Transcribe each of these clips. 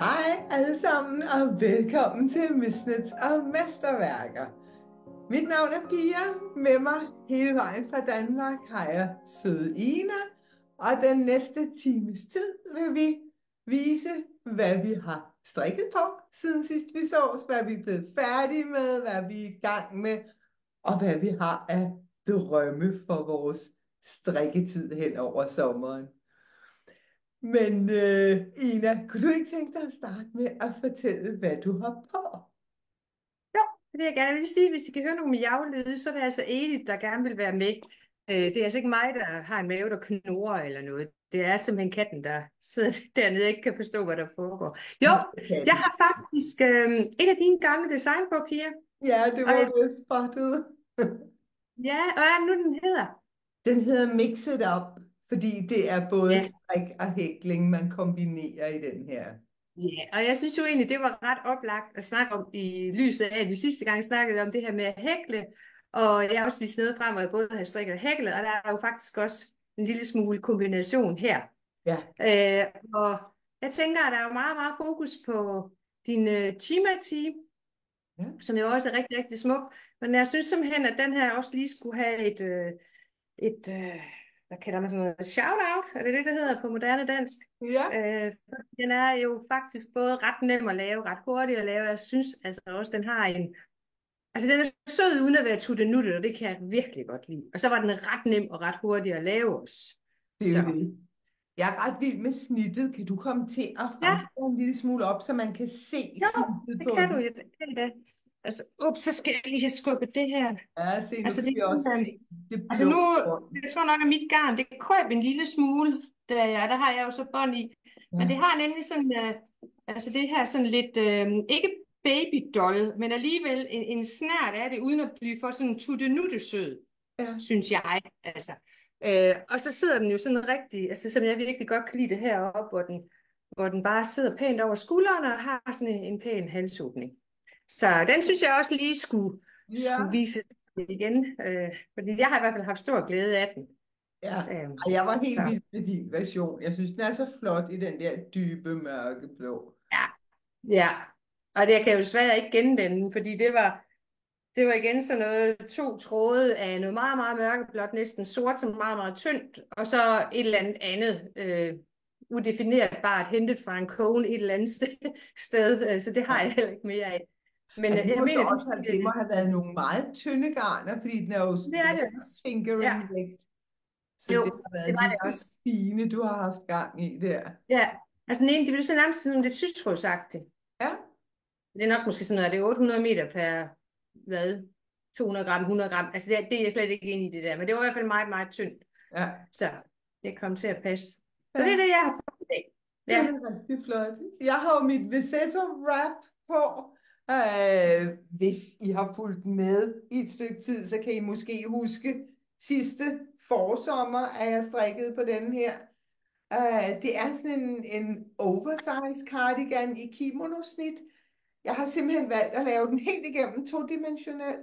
Hej alle sammen og velkommen til Misnets og Mesterværker. Mit navn er Pia. Med mig hele vejen fra Danmark har jeg søde Ina. Og den næste times tid vil vi vise, hvad vi har strikket på siden sidst vi sås, hvad vi er blevet færdige med, hvad vi er i gang med, og hvad vi har af drømme for vores strikketid hen over sommeren. Men Ina, kunne du ikke tænke dig at starte med at fortælle, hvad du har på? Jo, det vil jeg gerne. Jeg vil sige, hvis I kan høre nogle miavlyde, så er det altså Edith, der gerne vil være med. Det er altså ikke mig, der har en mave, der knurrer eller noget. Det er simpelthen katten, der sidder dernede og ikke kan forstå, hvad der foregår. Jo, jeg har faktisk et af dine gamle design på, Pia. Ja, det Og var du spottet. ja, og hvad er det nu, den hedder? Den hedder Mix It Up, fordi det er både Ja. strik og hækling, man kombinerer i den her. Ja, og jeg synes jo egentlig, det var ret oplagt at snakke om i lyset af, at vi sidste gang snakkede om det her med at hækle, og jeg har også vist noget frem, hvor jeg både har strikket og hæklet, og der er jo faktisk også en lille smule kombination her. Ja, Og jeg tænker, at der er jo meget, meget fokus på din Chima Tee, ja. som jo også er rigtig, rigtig smuk, men jeg synes simpelthen, at den her også lige skulle have hvad kalder man sådan noget, shout-out, er det det, det hedder på moderne dansk? Ja, Den er jo faktisk både ret nem at lave, ret hurtig at lave. Jeg synes altså også, den har en... Altså, den er sød uden at være tuttenuttet, og det kan jeg virkelig godt lide. Og så var den ret nem og ret hurtig at lave også. det er jo Så det. Jeg er ret vild med snittet. Kan du komme til at ja, rejse dig en lille smule op, så man kan se jo, snittet det på kan du. den? Det er det. Altså, så skal jeg lige have skubbet det her. Ja, se, nu Altså, kan det, vi også se det altså nu, blå bånd. jeg tror nok, at mit garn, det krøb en lille smule, der har jeg jo så bånd i. Men det Ja, har nemlig sådan, altså det her sådan lidt, ikke babydoll, men alligevel en snert af det, uden at blive for sådan tuttenuttesød, ja. synes jeg. Altså. Og så sidder den jo sådan rigtig, altså som jeg virkelig godt kan lide det heroppe, hvor den bare sidder pænt over skuldrene og har sådan en pæn halsåbning. Så den synes jeg også lige skulle Ja. vise igen, fordi jeg har i hvert fald haft stor glæde af den. Ja, Øhm, og jeg var helt så vild med din version. Jeg synes, den er så flot i den der dybe mørkeblå. ja, ja. Og det kan jeg jo desværre ikke genkende, fordi det var igen sådan noget, to tråde af noget meget, meget mørkeblåt, næsten sort, som meget, meget tyndt, og så et eller andet udefinerbart hentet fra en kone et eller andet sted, så det har Ja. jeg heller ikke mere af. Men Og det jeg må, så mener, også have, det må have været nogle meget tynde garner, fordi den er jo det er det også. Ja, fingering vægt. Så det jo, har det været var de det helt også. fine, du har haft gang i der. Ja, altså den ene, det blev så nærmest sådan lidt sytrådsagtigt. Ja, Det er nok måske sådan noget, det er 800 meter per, hvad, 200 gram, 100 gram. Altså det er jeg slet ikke inde i det der, men det var i hvert fald meget, meget tyndt. ja, Så det kom til at passe. Så det er ja. det, jeg har på i dag. Det er Ja, da rigtig flot. Jeg har jo mit Vesetto wrap på. Hvis I har fulgt med i et stykke tid, så kan I måske huske sidste forsommer, at jeg strikkede på den her. Det er sådan en oversized cardigan i kimonosnit. Jeg har simpelthen valgt at lave den helt igennem todimensionel.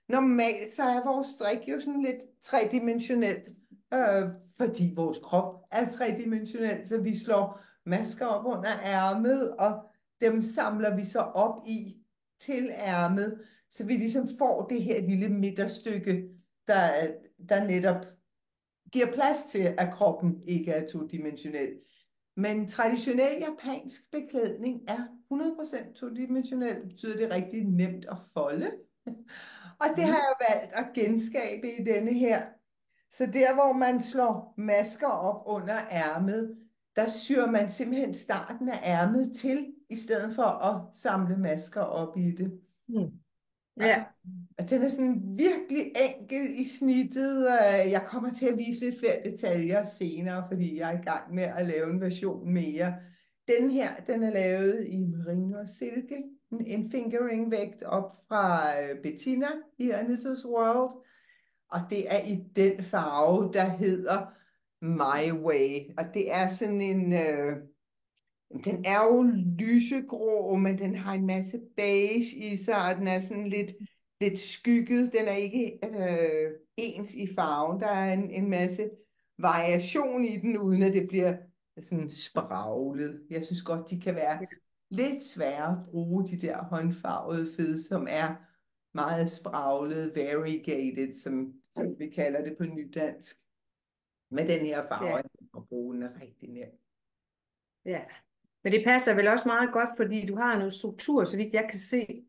Normalt så er vores strik jo sådan lidt tredimensionelt, fordi vores krop er tredimensionel, så vi slår masker op under ærmet, og dem samler vi så op i til ærmet, så vi ligesom får det her lille midterstykke, der netop giver plads til, at kroppen ikke er todimensionel. Men traditionel japansk beklædning er 100% todimensionel. Det betyder, det er rigtig nemt at folde. Og det har jeg valgt at genskabe i denne her. Så der, hvor man slår masker op under ærmet, der syr man simpelthen starten af ærmet til, i stedet for at samle masker op i det. mm. Ja. Ja. Og den er sådan virkelig enkel i snittet. Jeg kommer til at vise lidt flere detaljer senere, fordi jeg er i gang med at lave en version mere. Den her, den er lavet i merino og silke. En fingering vægt op fra Bettina i Anita's World. Og det er i den farve, der hedder My Way. Og det er sådan en... den er jo lysegrå, men den har en masse beige i sig, og den er sådan lidt skygget. Den er ikke ens i farven. Der er en masse variation i den, uden at det bliver sådan spraglet. Jeg synes godt, de kan være lidt sværere at bruge de der håndfarvede fed, som er meget spraglet, variegated, som vi kalder det på nydansk. Med den her farve, Ja, at bruge den er rigtig nem. ja. Men det passer vel også meget godt, fordi du har noget struktur, så vidt jeg kan se.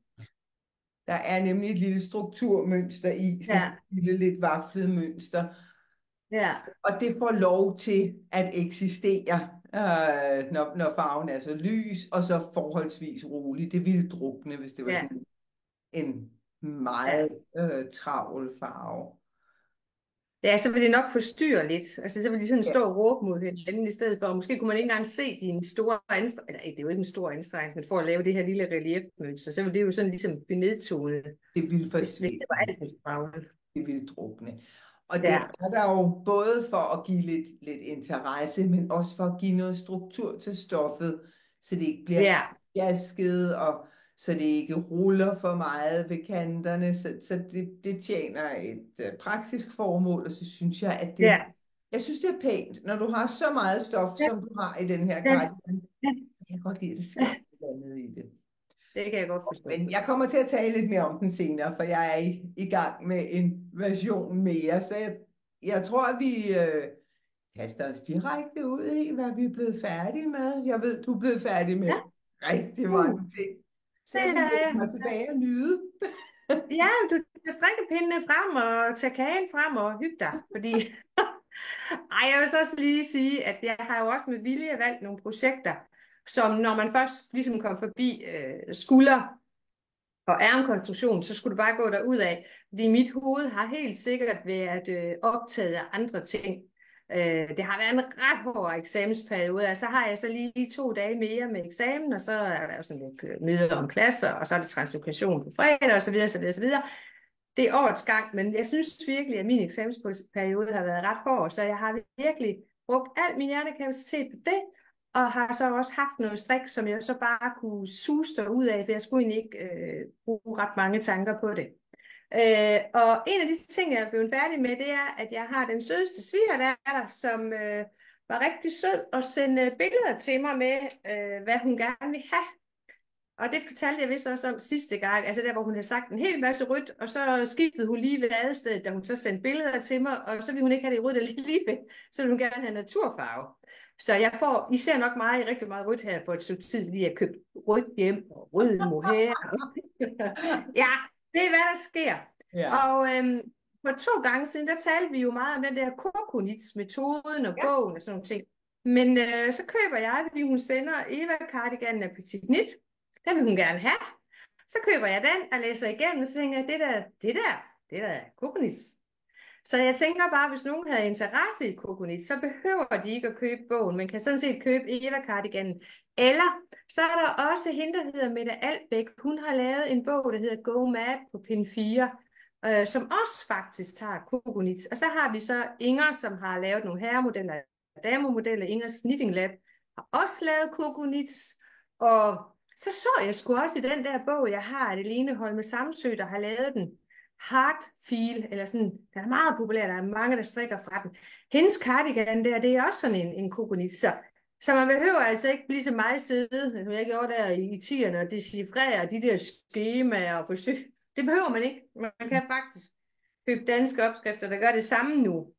Der er nemlig et lille strukturmønster i, sådan et Ja, lille lidt vaflet mønster, ja, og det får lov til at eksistere, når farven er så lys, og så forholdsvis rolig. Det ville drukne, hvis det var ja, sådan en ja. meget travl farve. Ja, så vil det nok forstyrre lidt. Altså, så vil de sådan Ja, stå og råbe mod hinanden i stedet for. Og måske kunne man ikke engang se dine store anstrengelser. Nej, det er jo ikke en stor anstrengelse, men for at lave det her lille reliefmønster, så vil det jo sådan ligesom blive nedtonet, det ville hvis det var forsvinde. alt for farven. Det ville drukne. Og det Ja, er der jo både for at give lidt interesse, men også for at give noget struktur til stoffet, så det ikke bliver ja, jasket, og så det ikke ruller for meget ved kanterne. Så det tjener et praktisk formål, og så synes jeg, at ja, jeg synes, det er pænt, når du har så meget stof, ja, som du har i den her ja, cardigan. ja, Så jeg kan godt lide, at det sker ja. et eller andet i det. Det kan jeg godt forstå. Men jeg kommer til at tale lidt mere om den senere, for jeg er i gang med en version mere. Så jeg tror, at vi kaster os direkte ud i, hvad vi er blevet færdige med. Jeg ved, du er blevet færdig med Ja, rigtig uh, mange ting. Så det jeg vil er lægge jeg. mig tilbage og nyde. Ja, du kan strikke pindene frem og tage kagen frem og hygge dig, fordi... Ej, jeg vil så også lige sige, at jeg har jo også med vilje valgt nogle projekter, som når man først ligesom kom forbi skulder og ærmekonstruktion, så skulle du bare gå derud af. Fordi mit hoved har helt sikkert været optaget af andre ting. Det har været en ret hård eksamensperiode, og så har jeg så lige 2 dage mere med eksamen, og så er der jo sådan lidt møder om klasser, og så er det translokation på fredag, og så videre, så videre, så videre. Det er årets gang, men jeg synes virkelig, at min eksamensperiode har været ret hård, så jeg har virkelig brugt al min hjernekapacitet på det, og har så også haft noget strik, som jeg så bare kunne suge ud af, for jeg skulle egentlig ikke bruge ret mange tanker på det. Og en af de ting, jeg er blevet færdig med, det er, at jeg har den sødeste svigerdatter, som var rigtig sød og sendte billeder til mig med, hvad hun gerne vil have. Og det fortalte jeg vist også om sidste gang, altså der, hvor hun havde sagt en hel masse rødt, og så skiftede hun lige ved adestedet, da hun så sendte billeder til mig, og så ville hun ikke have det rødt alligevel, så ville hun gerne have naturfarve. Så jeg får, I ser nok mig rigtig meget rødt her for et stykke tid, lige at købe rødt hjem, og rød mohair. Ja, det er hvad der sker. Ja. Og for 2 gange siden, der talte vi jo meget om den der Coconits-metoden og Ja. bogen og sådan nogle ting. Men så køber jeg, fordi hun sender Eva Cardiganen af Petit Nit. Den vil hun gerne have. Så køber jeg den og læser igennem, og så tænker jeg, det der er Coconits. Så jeg tænker bare, hvis nogen havde interesse i Coconits, så behøver de ikke at købe bogen. Man kan sådan set købe Eva Cardiganen. Eller så er der også hende, der hedder Mette Albæk. Hun har lavet en bog, der hedder Go Mad på Pind 4, som også faktisk tager Coconits. Og så har vi så Inger, som har lavet nogle herremodeller og damemodeller. Ingers Knitting Lab har også lavet Coconits. Og så jeg sgu også i den der bog, jeg har, at Lene Holme Samsø, der har lavet den, Heart Feel, eller sådan, den er meget populær, der er mange, der strikker fra den. Hendes cardigan der, det er også sådan en Coconut, så man behøver altså ikke lige så meget sidde, som jeg gjorde der i 10'erne, og decifrere de der skemaer og forsøg. Det behøver man ikke. Man kan faktisk købe danske opskrifter, der gør det samme nu.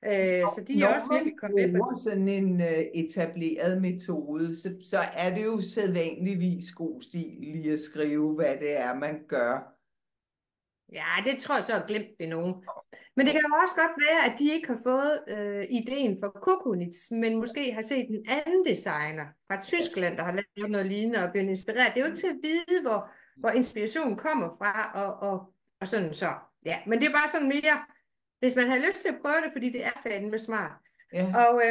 Så de er også Når man virkelig kommet med på bruger sådan en etableret metode, så er det jo sædvanligvis god stil lige at skrive, hvad det er, man gør. Ja, det tror jeg så er glemt ved nogen. Men det kan jo også godt være, at de ikke har fået ideen for Coconits, men måske har set en anden designer fra Tyskland, der har lavet noget lignende og blevet inspireret. Det er jo ikke til at vide, hvor inspirationen kommer fra, og sådan så. Ja, men det er bare sådan mere, hvis man har lyst til at prøve det, fordi det er fandme smart. Ja. Og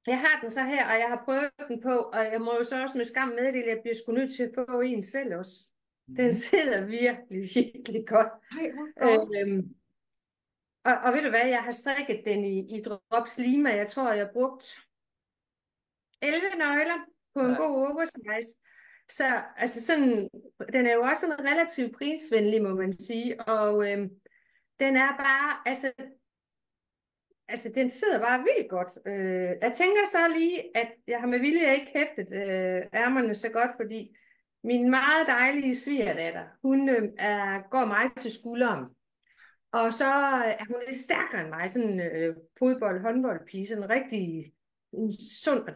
jeg har den så her, og jeg har prøvet den på, og jeg må jo så også med skam meddele, at jeg bliver sgu nødt til at få en selv også. Den sidder virkelig, virkelig godt. Ej, hvor godt. Og ved du hvad, jeg har strikket den i Drops Lima. Jeg tror, jeg har brugt 11 nøgler på en Ja. god oversize. Så altså sådan, den er jo også sådan relativt prisvenlig, må man sige. Og den er bare, altså, den sidder bare vildt godt. Jeg tænker så lige, at jeg har med vilje ikke hæftet ærmerne så godt, fordi min meget dejlige svigerdatter, hun går mig til skulderen. Og så er hun lidt stærkere end mig, sådan håndboldpige, sådan en rigtig sund og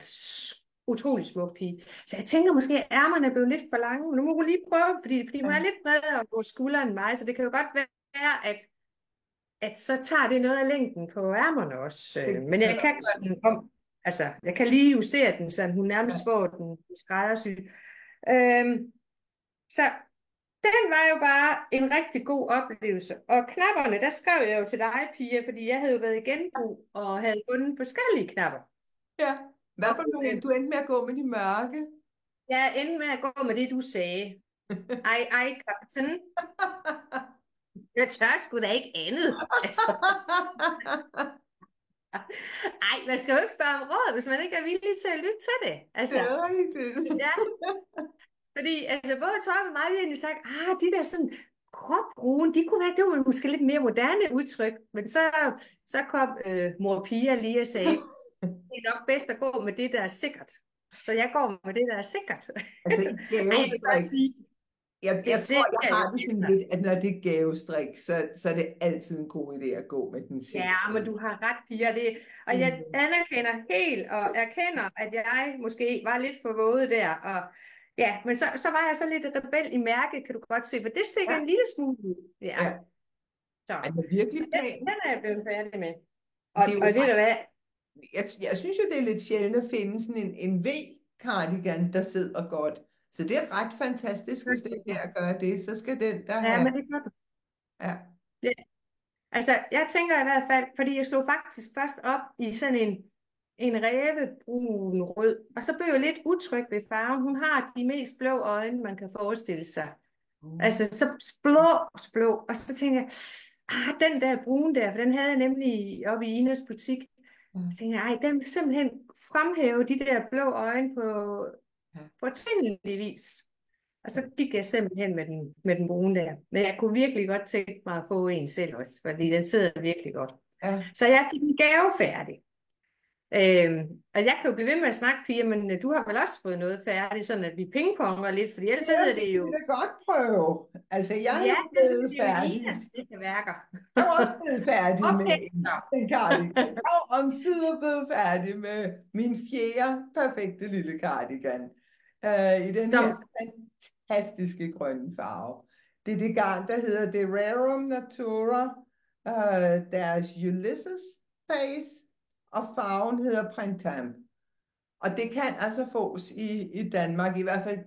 utrolig smuk pige. Så jeg tænker måske, at ærmerne er blevet lidt for lange. Nu må hun lige prøve, fordi hun er lidt bredere på skulderen end mig, så det kan jo godt være, at så tager det noget af længden på ærmerne også. Men jeg kan gøre den om. Altså, jeg kan lige justere den, så hun nærmest får den skræddersyet. Så den var jo bare en rigtig god oplevelse. Og knapperne, der skrev jeg jo til dig, Pia, fordi jeg havde jo været i genbrug og havde fundet forskellige knapper. Ja. Hvad for nogle? Du endte med at gå med de mørke? Jeg endte med at gå med det, du sagde. Ej, kaptajn. Jeg tør sgu da ikke andet. Altså. Ej, man skal jo ikke spørge om råd, hvis man ikke er villig til at lytte til det. Altså, det er rigtigt. Ja. Fordi altså, både Torben og mig, vi har egentlig sagt, de der sådan gråbrune, de kunne være, det var måske lidt mere moderne udtryk. Men så kom mor Pia lige og sagde, det er nok bedst at gå med det, der er sikkert. Så jeg går med det, der er sikkert. Altså, jeg vil bare sige, jeg tror, jeg har det sådan lidt, at når det er gavestrik, så er det altid en god idé at gå med den sikre. Ja, men du har ret, Pia. Og jeg anerkender helt og erkender, at jeg måske var lidt for våde der. Og ja, men så var jeg så lidt rebel i mærket, kan du godt se, for det stikker en lille smule ud. Ja. Så. Er det virkelig så den er jeg blevet færdig med. Og ved du hvad? Jeg synes jo, det er lidt sjældent at finde sådan en V-cardigan, der sidder godt. Så det er ret fantastisk, hvis det her gør det. Så skal den der have... men det gør du. Ja. Altså, jeg tænker i hvert fald, fordi jeg slog faktisk først op i sådan en rævebrun rød, og så blev jeg lidt utryg ved farven. Hun har de mest blå øjne, man kan forestille sig. Altså, så blå, og så tænker jeg, den der brune der, for den havde jeg nemlig oppe i Inas butik. Jeg tænker, den vil simpelthen fremhæve de der blå øjne på fortændelig vis. Og så gik jeg simpelthen med den brune der. Men jeg kunne virkelig godt tænke mig at få en selv også, fordi den sidder virkelig godt. Ja. Så jeg fik en gave færdig. Og jeg kan jo blive ved med at snakke, Pia, men du har vel også fået noget færdigt, sådan at vi pingponger lidt, fordi ellers hedder det jo... Det er godt prøve. Altså, jeg er blevet færdig. Jeg er også blevet færdig med en cardigan. Og omsider blevet færdig med min fjerde perfekte lille cardigan. I den her fantastiske grønne farve. Det er det garn, der hedder det Rerum Natura, deres Ulysses Face, og farven hedder Printemps. Og det kan altså fås i Danmark, i hvert fald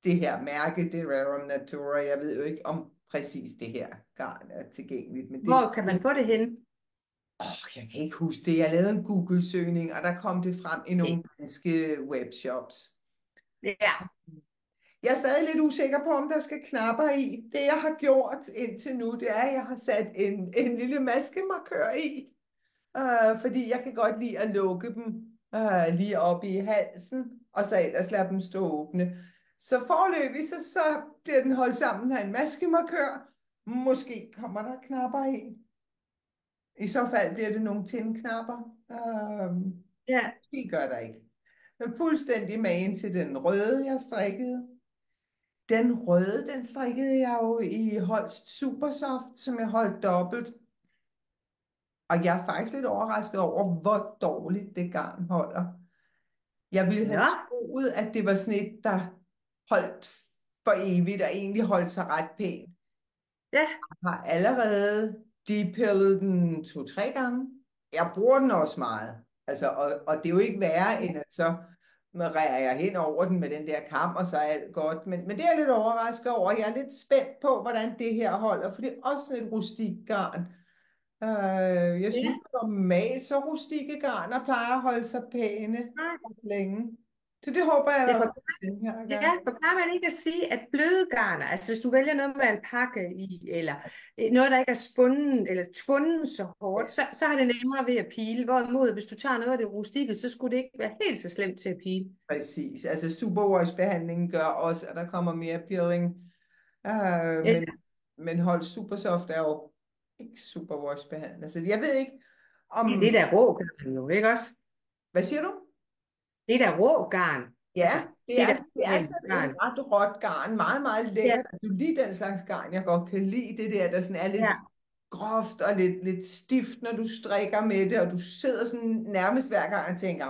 det her mærke, det Rerum Natura. Jeg ved jo ikke om præcis det her garn er tilgængeligt. Men hvor kan man få det hen? Jeg kan ikke huske det. Jeg lavede en Google-søgning, og der kom det frem i nogle danske webshops. Ja. Jeg er stadig lidt usikker på, om der skal knapper i. Det, jeg har gjort indtil nu, det er, at jeg har sat en lille maskemarkør i. Fordi jeg kan godt lide at lukke dem lige op i halsen, og så ellers lade dem stå åbne. Så foreløbig, så bliver den holdt sammen af en maskemarkør. Måske kommer der knapper i. I så fald bliver det nogle tindknapper. Det gør der ikke. Men fuldstændig magen til den røde, jeg strikkede. Den røde, den strikkede jeg jo i Holst Supersoft, som jeg holdt dobbelt. Og jeg er faktisk lidt overrasket over, hvor dårligt det garn holder. Jeg ville have troet, at det var sådan et, der holdt for evigt, og egentlig holdt sig ret pænt. Ja. Jeg har allerede depillet den 2-3 gange. Jeg bruger den også meget. Altså, og det er jo ikke værre, end at så rærer jeg hen over den med den der kam, og så er alt godt. Men det er jeg lidt overrasket over. Jeg er lidt spændt på, hvordan det her holder, for det er også et rustikt garn. Jeg synes normalt, så rustikke garner plejer at holde sig pæne længe. Så det håber jeg, at den her gang. Ja, for plejer man ikke at sige, at bløde garner, altså hvis du vælger noget med alpaca i, eller noget, der ikke er spundet eller tvundet så hårdt, så har det nemmere ved at pile. Hvorimod, hvis du tager noget af det rustikke, så skulle det ikke være helt så slemt til at pile. Præcis. Altså superwash-behandlingen gør også, at der kommer mere peeling. Men Holst Supersoft er jo ikke superwash-behandlet. Så jeg ved ikke, Ja, det om, er da rå garn jo, ikke også? hvad siger du? Det er da rå garn. Altså, Ja, det er da det er simpelthen sådan en garn. ret råt garn, meget, meget Ja, lækkert. Altså, lige den slags garn, jeg godt kan lide, det der, der sådan er lidt ja, groft og lidt stift, når du strikker med det, og du sidder sådan nærmest hver gang og tænker,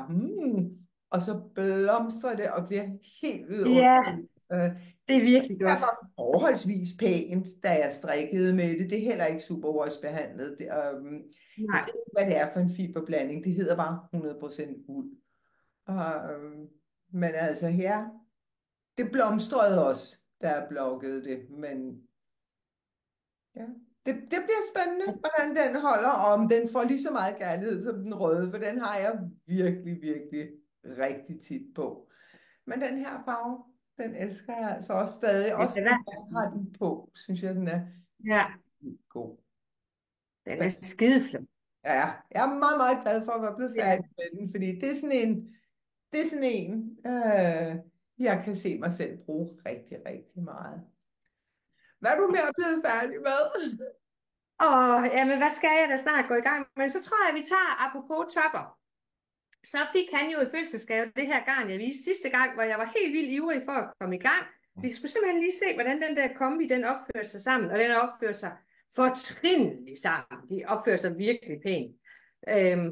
og så blomstrer det og bliver helt ja, vidunderligt. Øh, det er virkelig Jeg godt. var forholdsvis pænt, da jeg strikkede med det. Det er heller ikke superwash-behandlet. Jeg ved Nej. ikke, hvad det er for en fiberblanding. Det hedder bare 100% uld. Men altså her, det blomstrede også, da jeg bloggede det. Men ja, det bliver spændende, Altså, hvordan den holder, og om den får lige så meget kærlighed som den røde, for den har jeg virkelig, virkelig rigtig tit på. Men den her farve, den elsker jeg altså også stadig. det Også er når da, jeg har den på, synes jeg, den er ja, vildt god. den er skideflot. Ja, jeg er meget, meget glad for at være blevet Ja. færdig med den, fordi det er sådan en, jeg kan se mig selv bruge rigtig, rigtig meget. Hvad er du med at blive færdig med? Og jamen, hvad skal jeg da snart gå i gang med? Så tror jeg, vi tager, apropos topper. Så fik han jo i fødselsdagsgave det her garn, jeg viste sidste gang, hvor jeg var helt vildt ivrig for at komme i gang. Vi skulle simpelthen lige se, hvordan den der kombi, den opfører sig sammen, og den opfører sig fortrinligt sammen. De opfører sig virkelig pænt. Øhm,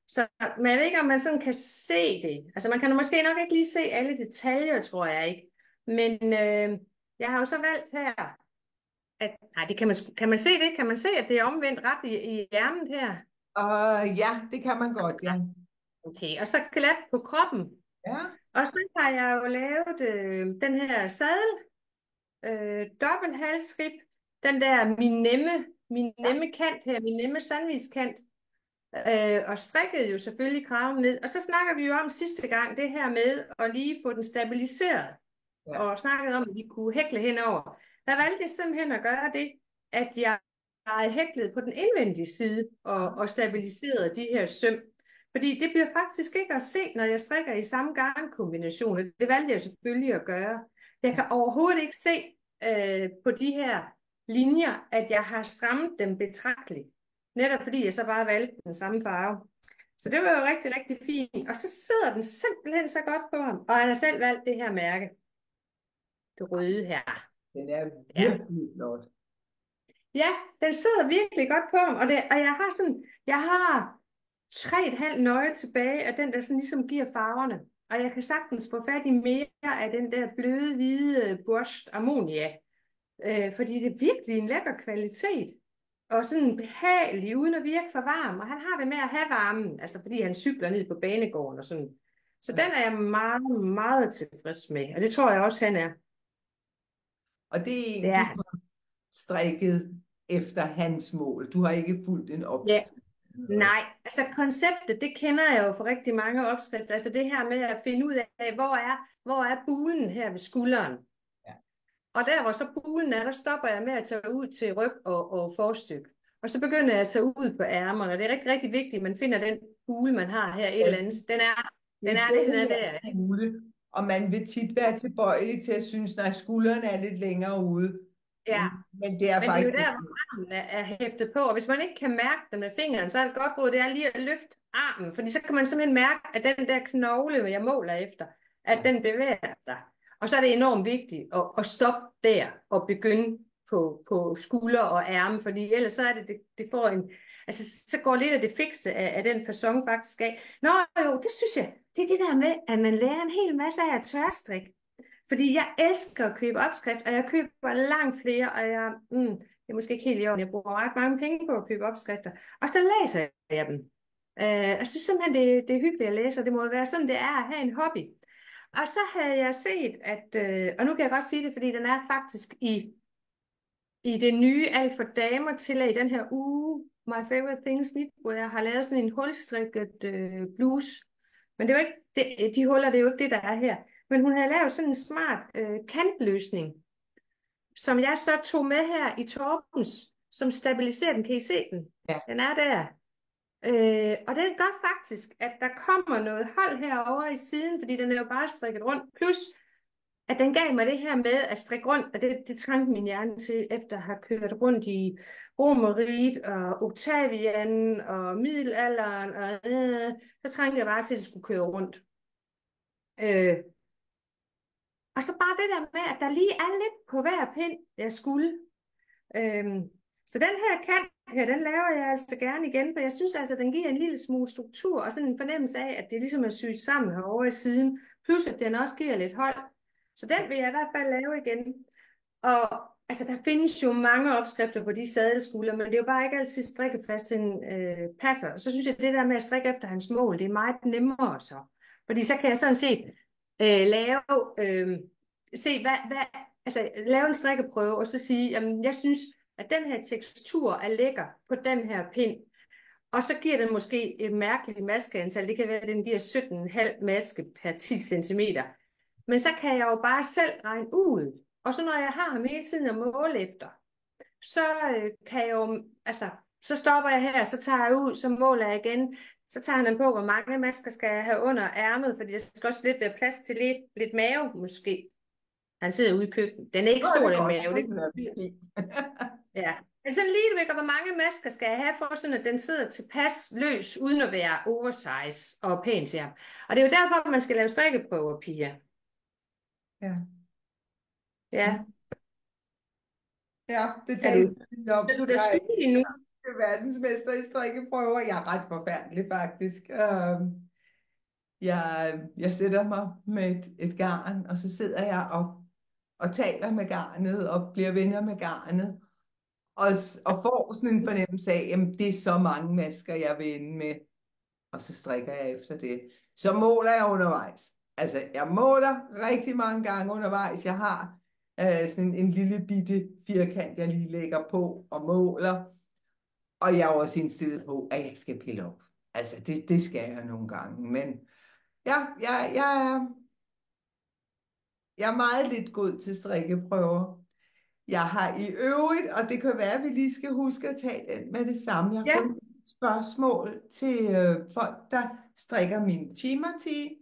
så men jeg ved ikke, om man sådan kan se det. Altså, man kan måske nok ikke lige se alle detaljer, tror jeg ikke. Men jeg har jo så valgt her, at, nej, det kan man se det? Kan man se, at det er omvendt ret i ærmet her? Ja, det kan man godt, ja. Okay, og så glat på kroppen. Ja, Og så har jeg jo lavet den her sadel, dobbelthalsrib, den der min ja, nemme kant her, min nemme sandwich-kant, og strikket jo selvfølgelig kraven ned. Og så snakker vi jo om sidste gang det her med at lige få den stabiliseret, ja. og snakket om, at vi kunne hækle henover. Der valgte jeg simpelthen at gøre det, at jeg hæklede på den indvendige side og stabiliserede de her søm. Fordi det bliver faktisk ikke at se, når jeg strikker i samme garnkombination. Det valgte jeg selvfølgelig at gøre. Jeg kan overhovedet ikke se på de her linjer, at jeg har strammet dem betragteligt. Netop fordi jeg så bare valgte den samme farve. Så det var jo rigtig, rigtig fint. Og så sidder den simpelthen så godt på ham. Og han har selv valgt det her mærke. Det røde her. Den er Ja. virkelig flot. Ja, den sidder virkelig godt på ham. Og jeg har 3,5 nøgle tilbage af den, der sådan ligesom giver farverne. Og jeg kan sagtens få fat i mere af den der bløde, hvide Brushed Ammonia. Fordi det er virkelig en lækker kvalitet. Og sådan behagelig, uden at virke for varm. Og han har det med at have varmen, altså fordi han cykler ned på banegården og sådan. Så Ja. den er jeg meget, meget tilfreds med. Og det tror jeg også, han er. Og det er Det en, er du han. har strikket efter hans mål. Du har ikke fulgt en Ja. opskrift. Nej, altså konceptet, det kender jeg jo for rigtig mange opskrifter. Altså det her med at finde ud af, hvor er bulen her ved skulderen. Ja. Og der hvor så bulen er, der stopper jeg med at tage ud til ryg og forstykke. Og så begynder jeg at tage ud på ærmerne. Og det er rigtig, rigtig vigtigt, at man finder den bule, man har her et eller andet. Det er Den den er her der. Ikke? kugle, og man vil tit være tilbøjelig til at synes, at skuldrene er lidt længere ude. Ja, Men det er men det er jo faktisk der, ikke hvor armen er hæftet på. Og hvis man ikke kan mærke det med fingeren, så er det godt råd, det er lige at løfte armen. Fordi så kan man simpelthen mærke, at den der knogle, jeg måler efter, at den bevæger sig. Og så er det enormt vigtigt at stoppe der og begynde på skulder og ærme. Fordi ellers så er det får en... Altså, så går lidt af det fikse af den facon faktisk af. Nå jo, det synes jeg. Det er det der med, at man lærer en hel masse af at tværstrik. Fordi jeg elsker at købe opskrift, og jeg køber langt flere, og det er måske ikke helt i orden, jeg bruger ret mange penge på at købe opskrifter. Og så læser jeg dem. Jeg synes simpelthen, det er hyggeligt at læse, og det må være sådan, det er at have en hobby. Og så havde jeg set, at, og nu kan jeg godt sige det, fordi den er faktisk i det nye Alt for Damer tillæg den her uge, My Favorite Things snit, hvor jeg har lavet sådan en hulstrikket bluse. Men det er jo ikke de huller, det er jo ikke det, der er her. Men hun havde lavet sådan en smart kantløsning, som jeg så tog med her i Torbens, som stabiliserer den. Kan I se den? Ja. Den er der. Og det gør faktisk, at der kommer noget hold herovre i siden, fordi den er jo bare strikket rundt. Plus, at den gav mig det her med at strikke rundt, og det trængte min hjerne til, efter at have kørt rundt i Romerriget og Octavian og middelalderen, og så trængte jeg bare til, at det skulle køre rundt. Øh, og så bare det der med, at der lige er lidt på hver pind, jeg skulle. Så den her kant her, den laver jeg altså gerne igen, for jeg synes altså, den giver en lille smule struktur, og sådan en fornemmelse af, at det ligesom er syet sammen herovre i siden, plus at den også giver lidt hold. Så den vil jeg i hvert fald lave igen. Og altså, der findes jo mange opskrifter på de sadelskulder, men det er jo bare ikke altid strikkefast til en passer. Og så synes jeg, at det der med at strikke efter hans mål, det er meget nemmere så. Fordi så kan jeg sådan set lave, altså lave en strikkeprøve, og så sige, jamen jeg synes, at den her tekstur er lækker på den her pind. Og så giver den måske et mærkeligt maskeantal. Det kan være, at den giver 17,5 maske per 10 cm. Men så kan jeg jo bare selv regne ud. Og så når jeg har ham hele tiden at måle efter, så kan jeg jo, altså, så stopper jeg her, så tager jeg ud, så måler jeg igen. Så tager han på, hvor mange masker skal jeg have under ærmet, fordi der skal også lidt være plads til lidt mave, måske. Han sidder ude i køkkenet. Den er ikke stor, den mave. Ja. Men sådan lige væk, hvor mange masker skal jeg have, for sådan at den sidder tilpas løs, uden at være oversize og pæn til ham. Og det er jo derfor, man skal lave strikkeprøver, Pia. Ja. Ja. Ja, det talte vi om. Er du da skyldig nu? Jeg er verdensmester i strikkeprøver. Jeg er ret forfærdelig, faktisk. Jeg sætter mig med et garn, og så sidder jeg og taler med garnet, og bliver venner med garnet, og får sådan en fornemmelse af, at det er så mange masker, jeg vil ende med, og så strikker jeg efter det. Så måler jeg undervejs. Altså, jeg måler rigtig mange gange undervejs. Jeg har sådan en lille bitte firkant, jeg lige lægger på og måler. Og jeg er også indstillet på, at jeg skal pille op. Altså, det skal jeg nogle gange. Men ja, jeg er meget lidt god til strikkeprøver. Jeg har i øvrigt, og det kan være, at vi lige skal huske at tage den med det samme. Jeg har fået et spørgsmål til folk, der strikker min chimati.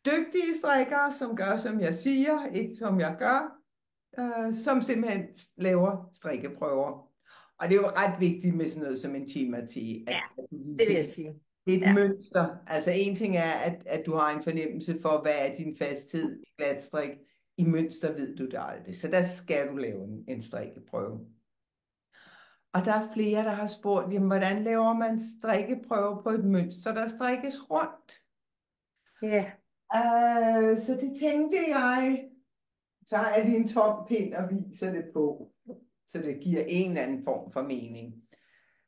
Dygtige strikkere, som gør, som jeg siger, ikke som jeg gør, som simpelthen laver strikkeprøver. Og det er jo ret vigtigt med sådan noget som en chimati. Ja, det vil jeg sige. Et mønster. Altså en ting er, at du har en fornemmelse for, hvad er din fasthed i glatstrik. I mønster ved du det aldrig. Så der skal du lave en strikkeprøve. Og der er flere, der har spurgt, jamen, hvordan laver man strikkeprøve på et mønster, der strikkes rundt? Ja. Så det tænkte jeg, så har jeg lige en tom pind og viser det på, så det giver en eller anden form for mening.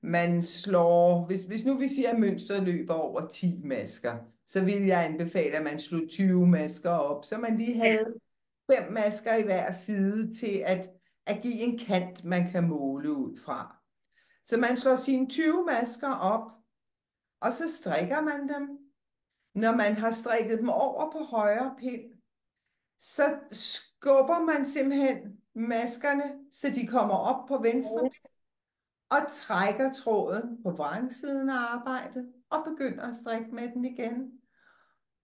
Man slår, hvis nu vi siger, at mønstret løber over 10 masker, så vil jeg anbefale, at man slår 20 masker op, så man lige havde 5 masker i hver side til at give en kant, man kan måle ud fra. Så man slår sine 20 masker op, og så strikker man dem. Når man har strikket dem over på højre pind, så skubber man simpelthen maskerne, så de kommer op på venstre pind, og trækker tråden på vrangsiden af arbejdet, og begynder at strikke med den igen.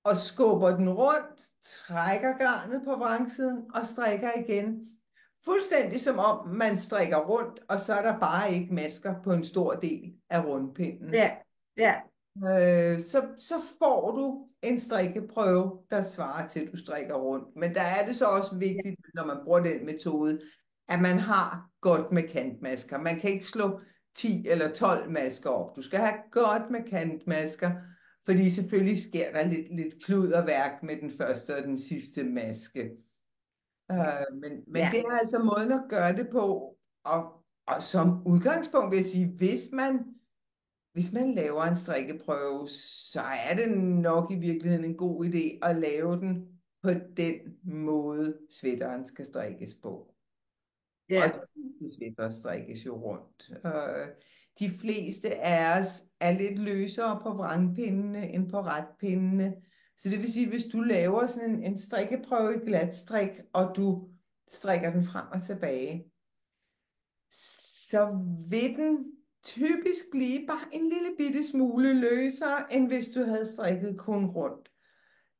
Og skubber den rundt, trækker garnet på vrangsiden, og strikker igen. Fuldstændig som om man strikker rundt, og så er der bare ikke masker på en stor del af rundpinden. Ja, ja. Så får du en strikkeprøve, der svarer til, at du strikker rundt. Men der er det så også vigtigt, når man bruger den metode, at man har godt med kantmasker. Man kan ikke slå 10 eller 12 masker op. Du skal have godt med kantmasker, fordi selvfølgelig sker der lidt kluderværk med den første og den sidste maske. Men det er altså måden at gøre det på. Og som udgangspunkt vil jeg sige, hvis man laver en strikkeprøve, så er det nok i virkeligheden en god idé at lave den på den måde, sweateren skal strikkes på. Og de fleste sweater strikkes jo rundt. De fleste af os er lidt løsere på vrangpindene end på retpindene. Så det vil sige, hvis du laver sådan en strikkeprøve i glatstrik, og du strikker den frem og tilbage, så vil den typisk blive bare en lille bitte smule løsere, end hvis du havde strikket kun rundt.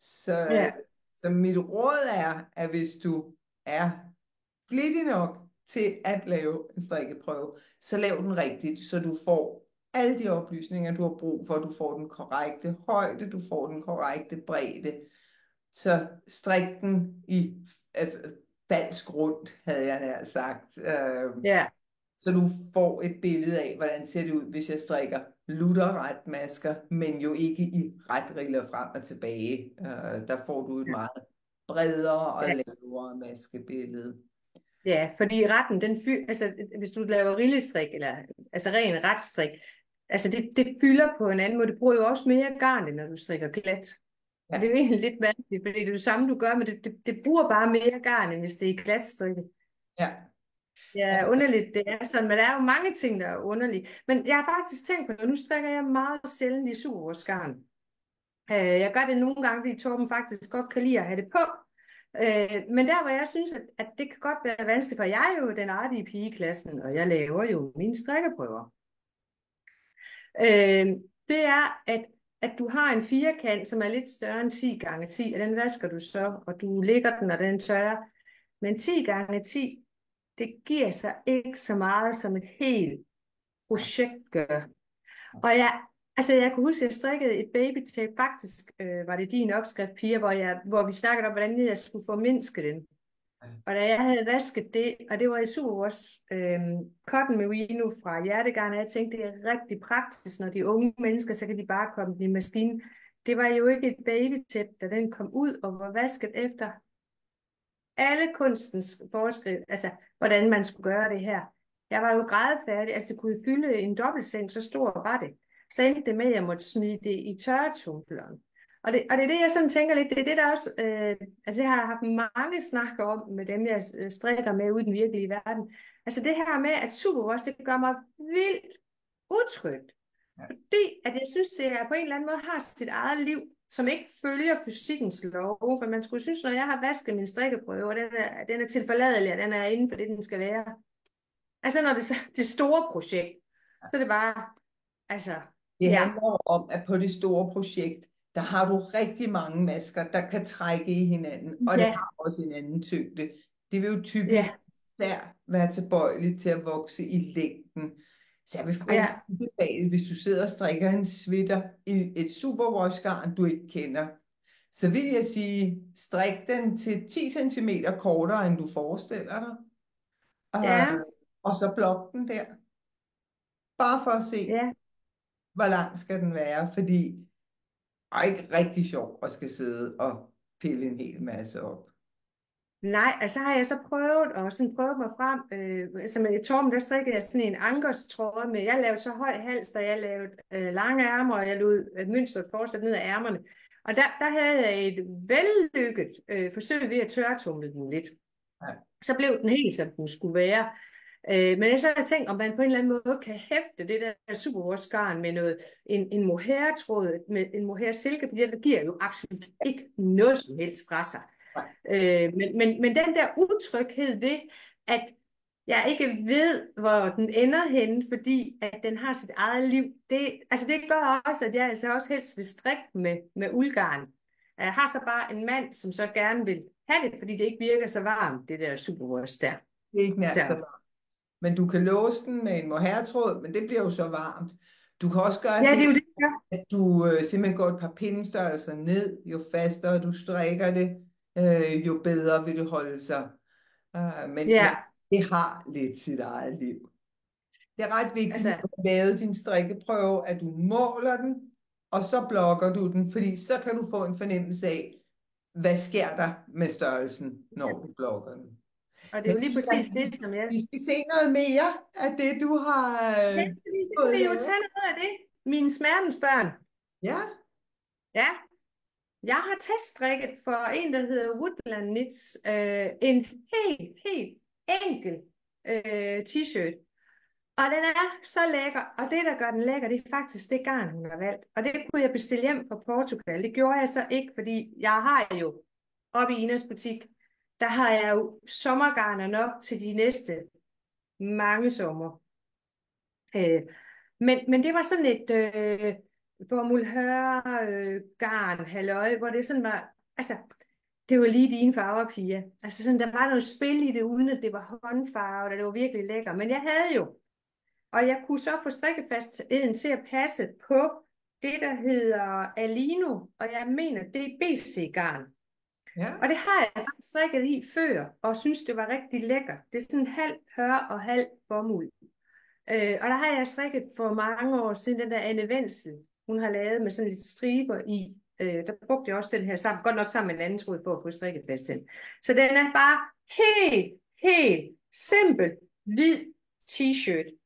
Så Så mit råd er, at hvis du er flittig nok til at lave en strikkeprøve, så lav den rigtigt, så du får alle de oplysninger, du har brug for. Du får den korrekte højde, du får den korrekte bredde. Så strik den i falsk rundt, havde jeg nær sagt. Ja, Så du får et billede af, hvordan ser det ud, hvis jeg strikker lutterret masker, men jo ikke i ret riller frem og tilbage. Der får du et meget bredere og ja, lavere maskebillede. ja, fordi retten, altså hvis du laver rillestrik, eller altså ren retstrik, altså det fylder på en anden måde. Du bruger jo også mere garn, end når du strikker glat. Og det Ja, er jo egentlig lidt vanskeligt, fordi det er det samme, du gør, men det bruger bare mere garn, end hvis det er glatstrikket. ja, Ja, underligt, det er sådan, men der er jo mange ting, der er underlige. Men jeg har faktisk tænkt på noget, nu strikker jeg meget sjældent i supervårsgarn. Jeg gør det nogle gange, fordi Torben faktisk godt kan lide at have det på. Men der, hvor jeg synes, at det kan godt være vanskeligt, for jeg er jo den artige pige i klassen, og jeg laver jo mine strikkeprøver. Øh, Det er, at du har en firkant, som er lidt større end 10 gange 10, og den vasker du så, og du lægger den, og den tørrer. Men 10 gange 10, det giver sig ikke så meget, som et helt projekt gør. Og jeg kunne huske, at jeg strikkede et babytape. Faktisk var det din opskrift, Pia, hvor vi snakkede om, hvordan jeg skulle formindske den. Og da jeg havde vasket det, og det var i Superwash cotton merino fra Hjertegarn, og jeg tænkte, det er rigtig praktisk, når de er unge mennesker, så kan de bare komme i maskinen. Det var jo ikke et babytæppe, da den kom ud og var vasket efter alle kunstens forskrift, altså hvordan man skulle gøre det her. Jeg var jo grædefærdig, altså det kunne fylde en dobbeltseng, så stor var det. Så endte det med, at jeg måtte smide det i tørretumbleren. Og det er det, jeg sådan tænker lidt, det er det, der også, altså jeg har haft mange snakker om med dem, jeg strikker med ude i den virkelige verden. Altså det her med, at Superwash, det gør mig vildt utrygt. Fordi at jeg synes, det er på en eller anden måde har sit eget liv, som ikke følger fysikkens lov. For man skulle synes, når jeg har vasket min strikkeprøve, og den er tilforladelig, og den er inden for det, den skal være. Altså når det store projekt, så er det bare, altså, det ja, handler jo om, at på det store projekt, der har du rigtig mange masker, der kan trække i hinanden, og det ja, har også en anden tyngde. Det vil jo typisk ja, svært være tilbøjeligt til at vokse i længden. Så jeg vil faktisk ja, anbefale, hvis du sidder og strikker en sweater i et superwash-garn, du ikke kender, så vil jeg sige, strik den til 10 cm kortere, end du forestiller dig, ja, og så blok den der. Bare for at se, ja. hvor lang skal den være, fordi det er ikke rigtig sjovt at skal sidde og pille en hel masse op. Nej, altså har jeg så prøvet, og sådan prøvet mig frem, altså med Torben, der strikkede jeg sådan en ankerstråd med, jeg lavede så høj hals, da jeg lavede lange ærmer, og jeg lod mønstret fortsætte ned ad ærmerne. Og der havde jeg et vellykket forsøg ved at tørretumle den lidt. Ja. Så blev den helt, som den skulle være. Men så har jeg tænkt, om man på en eller anden måde kan hæfte det der superwash-garn med en mohair-tråd, med en mohair-silke, fordi det giver jo absolut ikke noget som helst fra sig. Men den der utryghed ved, at jeg ikke ved, hvor den ender henne, fordi at den har sit eget liv, det gør også, at jeg altså også helst vil strikke med uldgarn. Jeg har så bare en mand, som så gerne vil have det, fordi det ikke virker så varmt, det der superwash der. Det er ikke nær så Så varmt. Men du kan låse den med en mohairtråd, men det bliver jo så varmt. Du kan også gøre ja, det er det, jo det, jeg gør. at du simpelthen går et par pindestørrelser ned. Jo fastere du strikker det, jo bedre vil det holde sig. Men Ja, det har lidt sit eget liv. Det er ret vigtigt, når altså, du har lavet din strikkeprøve, at du måler den, og så blokker du den, fordi så kan du få en fornemmelse af, hvad sker der med størrelsen, når du blokker den. og det er Men jo lige Ida, præcis det, som jeg... vi skal se noget mere af det, du har Ja, fordi det kan fået vi jo lavet. tage noget af det. Mine smertensbørn. Ja, Ja, jeg har teststrikket for en, der hedder Woodland Knits, en helt enkel t-shirt. Og den er så lækker, og det, der gør den lækker, det er faktisk det garn, hun har valgt. Og det kunne jeg bestille hjem fra Portugal. Det gjorde jeg så ikke, fordi jeg har jo oppe i Inas butik, der har jeg jo sommergarner nok til de næste mange sommer. Øh, men det var sådan et bomulhør garn, halløj, hvor det sådan var, altså, det var lige dine farver, Pia. Altså sådan, der var noget spil i det, uden at det var håndfarvet, og det var virkelig lækker. Men jeg havde jo, og jeg kunne så få strikkefastheden til at passe på det, der hedder Alino, og jeg mener, det er BC-garn. Ja. Og det har jeg faktisk strikket i før, og synes, det var rigtig lækkert. Det er sådan halv hør og halv bomuld. Og der har jeg strikket for mange år siden, den der Anne Wenzel, hun har lavet med sådan lidt striber i. Der brugte jeg også den her sammen, godt nok sammen med en anden tråd for at få strikket fast til. Så den er bare helt simpel hvid t-shirt.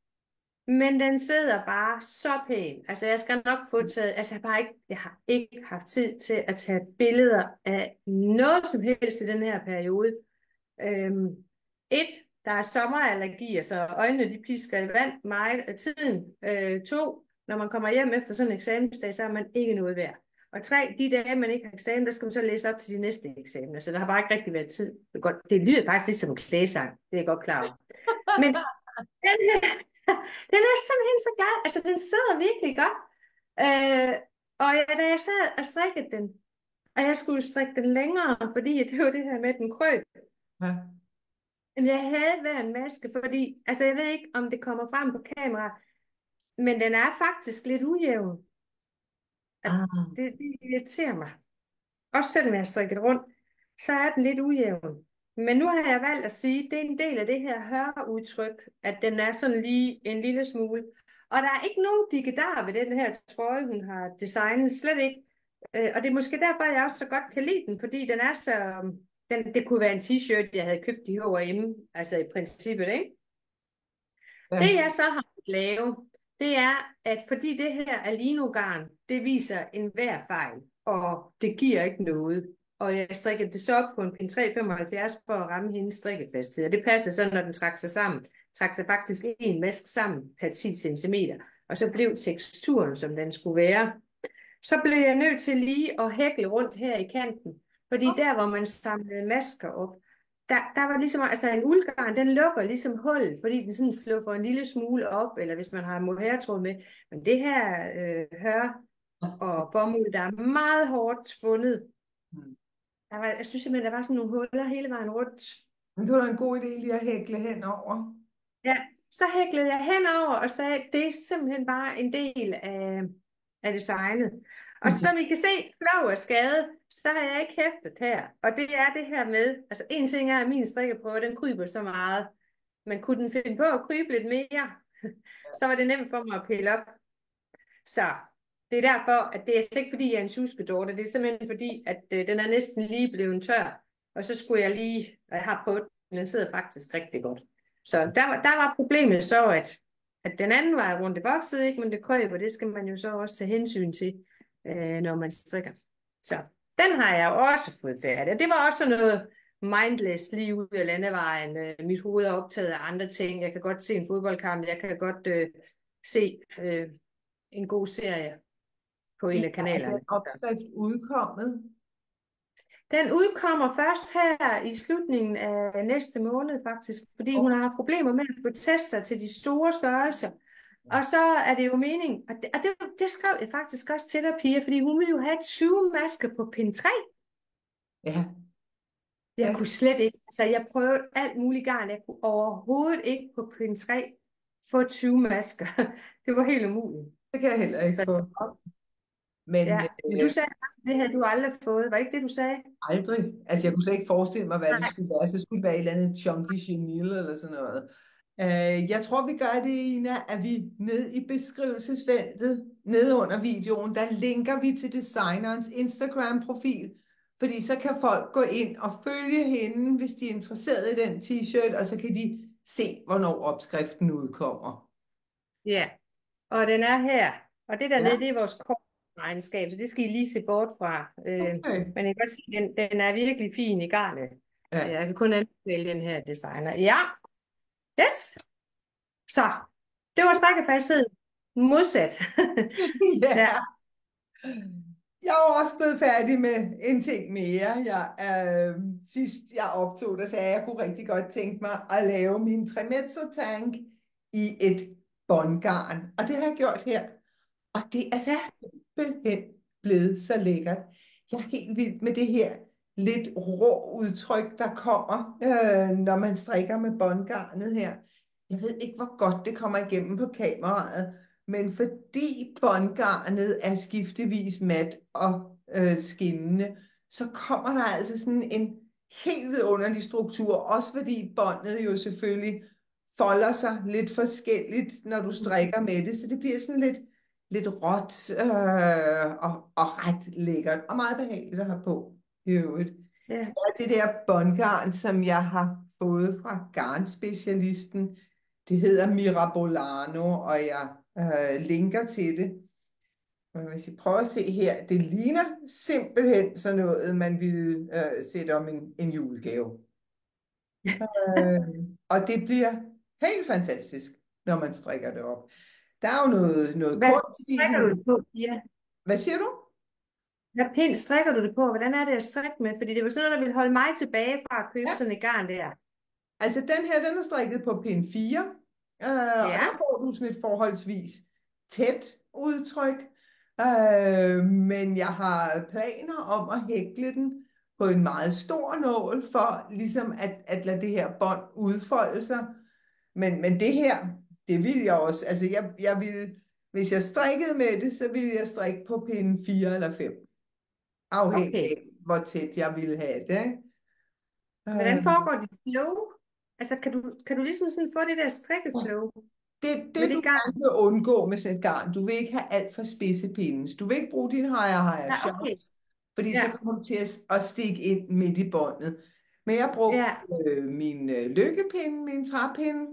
Men den sidder bare så pæn. Altså jeg skal nok få taget, altså jeg har ikke haft tid til at tage billeder af noget som helst i den her periode. Der er sommerallergier, så øjnene de pisker i vand meget af tiden. 2, når man kommer hjem efter sådan en eksamensdag, så er man ikke noget værd. Og 3, de dage, man ikke har eksamen, der skal man så læse op til de næste eksamener. Så der har bare ikke rigtig været tid. Det lyder faktisk lidt som en klæsang, det er jeg godt klar over. Men den her, den er simpelthen så glad. Altså, den sidder virkelig godt. Og da jeg sad og strikkede den, og jeg skulle strikke den længere, fordi det var det her med, den krøb. Ja. Men jeg havde hver en maske, fordi, altså jeg ved ikke, om det kommer frem på kamera, men den er faktisk lidt ujævn. Det irriterer mig. Også selvom jeg har strikket rundt, så er den lidt ujævn. Men nu har jeg valgt at sige, at det er en del af det her hør-udtryk, at den er sådan lige en lille smule. Og der er ikke nogen digedar ved den her trøje, hun har designet, slet ikke. Og det er måske derfor, jeg også så godt kan lide den, fordi den er så... det kunne være en t-shirt, jeg havde købt i H&M, altså i princippet, ikke? Ja. Det jeg så har lavet, det er, at fordi det her Alino-garn, det viser enhver fejl, og det giver ikke noget. Og jeg strikkede det så op på en pin 375 for at ramme hendes strikkefasthed. Og det passer så, når den trak sig sammen. Trak sig faktisk en mask sammen per 10 cm. Og så blev teksturen, som den skulle være. Så blev jeg nødt til lige at hækle rundt her i kanten. Fordi der, hvor man samlede masker op, der var ligesom, altså en uldgarn, den lukker ligesom hul, fordi den sådan fluffer en lille smule op, eller hvis man har en mohairtråd med. Men det her hør og bomuld, der er meget hårdt tvundet. Jeg synes simpelthen, der var sådan nogle huller hele vejen rundt. Men det var en god idé lige at hækle henover. Ja, så hæklede jeg henover og sagde, at det er simpelthen bare en del af designet. Og som I kan se, klog og skade, så har jeg ikke hæftet her. Og det er det her med, altså en ting er, at min strikkeprøve, den kryber så meget. Men kunne den finde på at krybe lidt mere, så var det nemt for mig at pille op. Så det er derfor, at det er ikke fordi, jeg er en suskedorte. Det er simpelthen fordi, at den er næsten lige blevet tør. Og så skulle jeg lige, og jeg har prøvet den, den sidder faktisk rigtig godt. Så der var problemet så, at den anden var rundt, det voksede ikke, men det krøb, og det skal man jo så også tage hensyn til, når man strikker. Så den har jeg også fået færdig. Det var også noget mindless lige ude af landevejen. Mit hoved er optaget af andre ting. Jeg kan godt se en fodboldkamp. Jeg kan godt se en god serie på en af kanalerne. Er den opskrift udkommet? Den udkommer først her i slutningen af næste måned faktisk, fordi hun har problemer med at få tester til de store størrelser. Og så er det jo meningen, og det skrev jeg faktisk også til dig, Pia, fordi hun ville jo have 20 masker på pin 3. Ja. Jeg kunne slet ikke, altså jeg prøvede alt muligt garn, jeg kunne overhovedet ikke på pin 3 få 20 masker. Det var helt umuligt. Det kan jeg heller ikke få. Men du sagde, det havde du aldrig fået. Var ikke det, du sagde? Aldrig. Altså, jeg kunne slet ikke forestille mig, hvad det skulle være. Så skulle det være et eller andet chunky chenille eller sådan noget. Jeg tror, vi gør det, Ina, at vi ned i beskrivelsesfeltet, nede under videoen, der linker vi til designerens Instagram-profil, fordi så kan folk gå ind og følge hende, hvis de er interesseret i den t-shirt, og så kan de se, hvornår opskriften udkommer. Ja, og den er her. Og det der det er vores regnskab, så det skal I lige se bort fra. Okay. Men jeg kan godt sige, den er virkelig fin i garnet. Ja. Jeg kan kun anbefale den her designer. Ja, yes. Så, det var strikkefasthed modsat. Ja. Jeg er også blevet færdig med en ting mere. Sidst jeg optog, der sagde jeg kunne rigtig godt tænke mig at lave min tremezzo-tank i et båndgarn. Og det har jeg gjort her. Og det er simpelthen blevet så lækkert. Jeg er helt vild med det her lidt rå udtryk, der kommer, når man strikker med båndgarnet her. Jeg ved ikke, hvor godt det kommer igennem på kameraet, men fordi båndgarnet er skiftevis mat og skinnende, så kommer der altså sådan en helt vidunderlig struktur, også fordi båndet jo selvfølgelig folder sig lidt forskelligt, når du strikker med det, så det bliver sådan lidt råt og ret lækkert og meget behageligt at have på i øvrigt. Ja. Og det der båndgarn, som jeg har fået fra garnspecialisten, det hedder Mirabolano, og jeg linker til det. Og hvis I prøver at se her, det ligner simpelthen sådan noget, man ville sætte om en julegave. Øh, og det bliver helt fantastisk, når man strikker det op. Der er jo noget Hvad kunst i strikker du det. det på, Pia? Hvad siger du? Hvad pind strikker du det på? Hvordan er det at strikke med? Fordi det var sådan noget, der ville holde mig tilbage fra at købe Ja, sådan et garn der. altså den her, den er strikket på pind 4, og Ja, der får du sådan et forholdsvis tæt udtryk, men jeg har planer om at hækle den på en meget stor nål, for ligesom at lade det her bånd udfolde sig. Men det her, det vil jeg også, altså jeg vil, hvis jeg strikkede med det, så ville jeg strikke på pind 4 eller 5, afhængig okay. af, hvor tæt jeg ville have det, ikke? Hvordan Øh, foregår dit flow? Altså, kan du ligesom sådan få det der strikkeflow Det med du det garn? gerne vil undgå med sådan et garn, du vil ikke have alt for spidse pinde. Du vil ikke bruge din hejre Ja, okay. sharps, fordi så Ja, kommer du til at stikke ind midt i båndet. Men jeg brugte ja. min lykkepinde, min træpinde,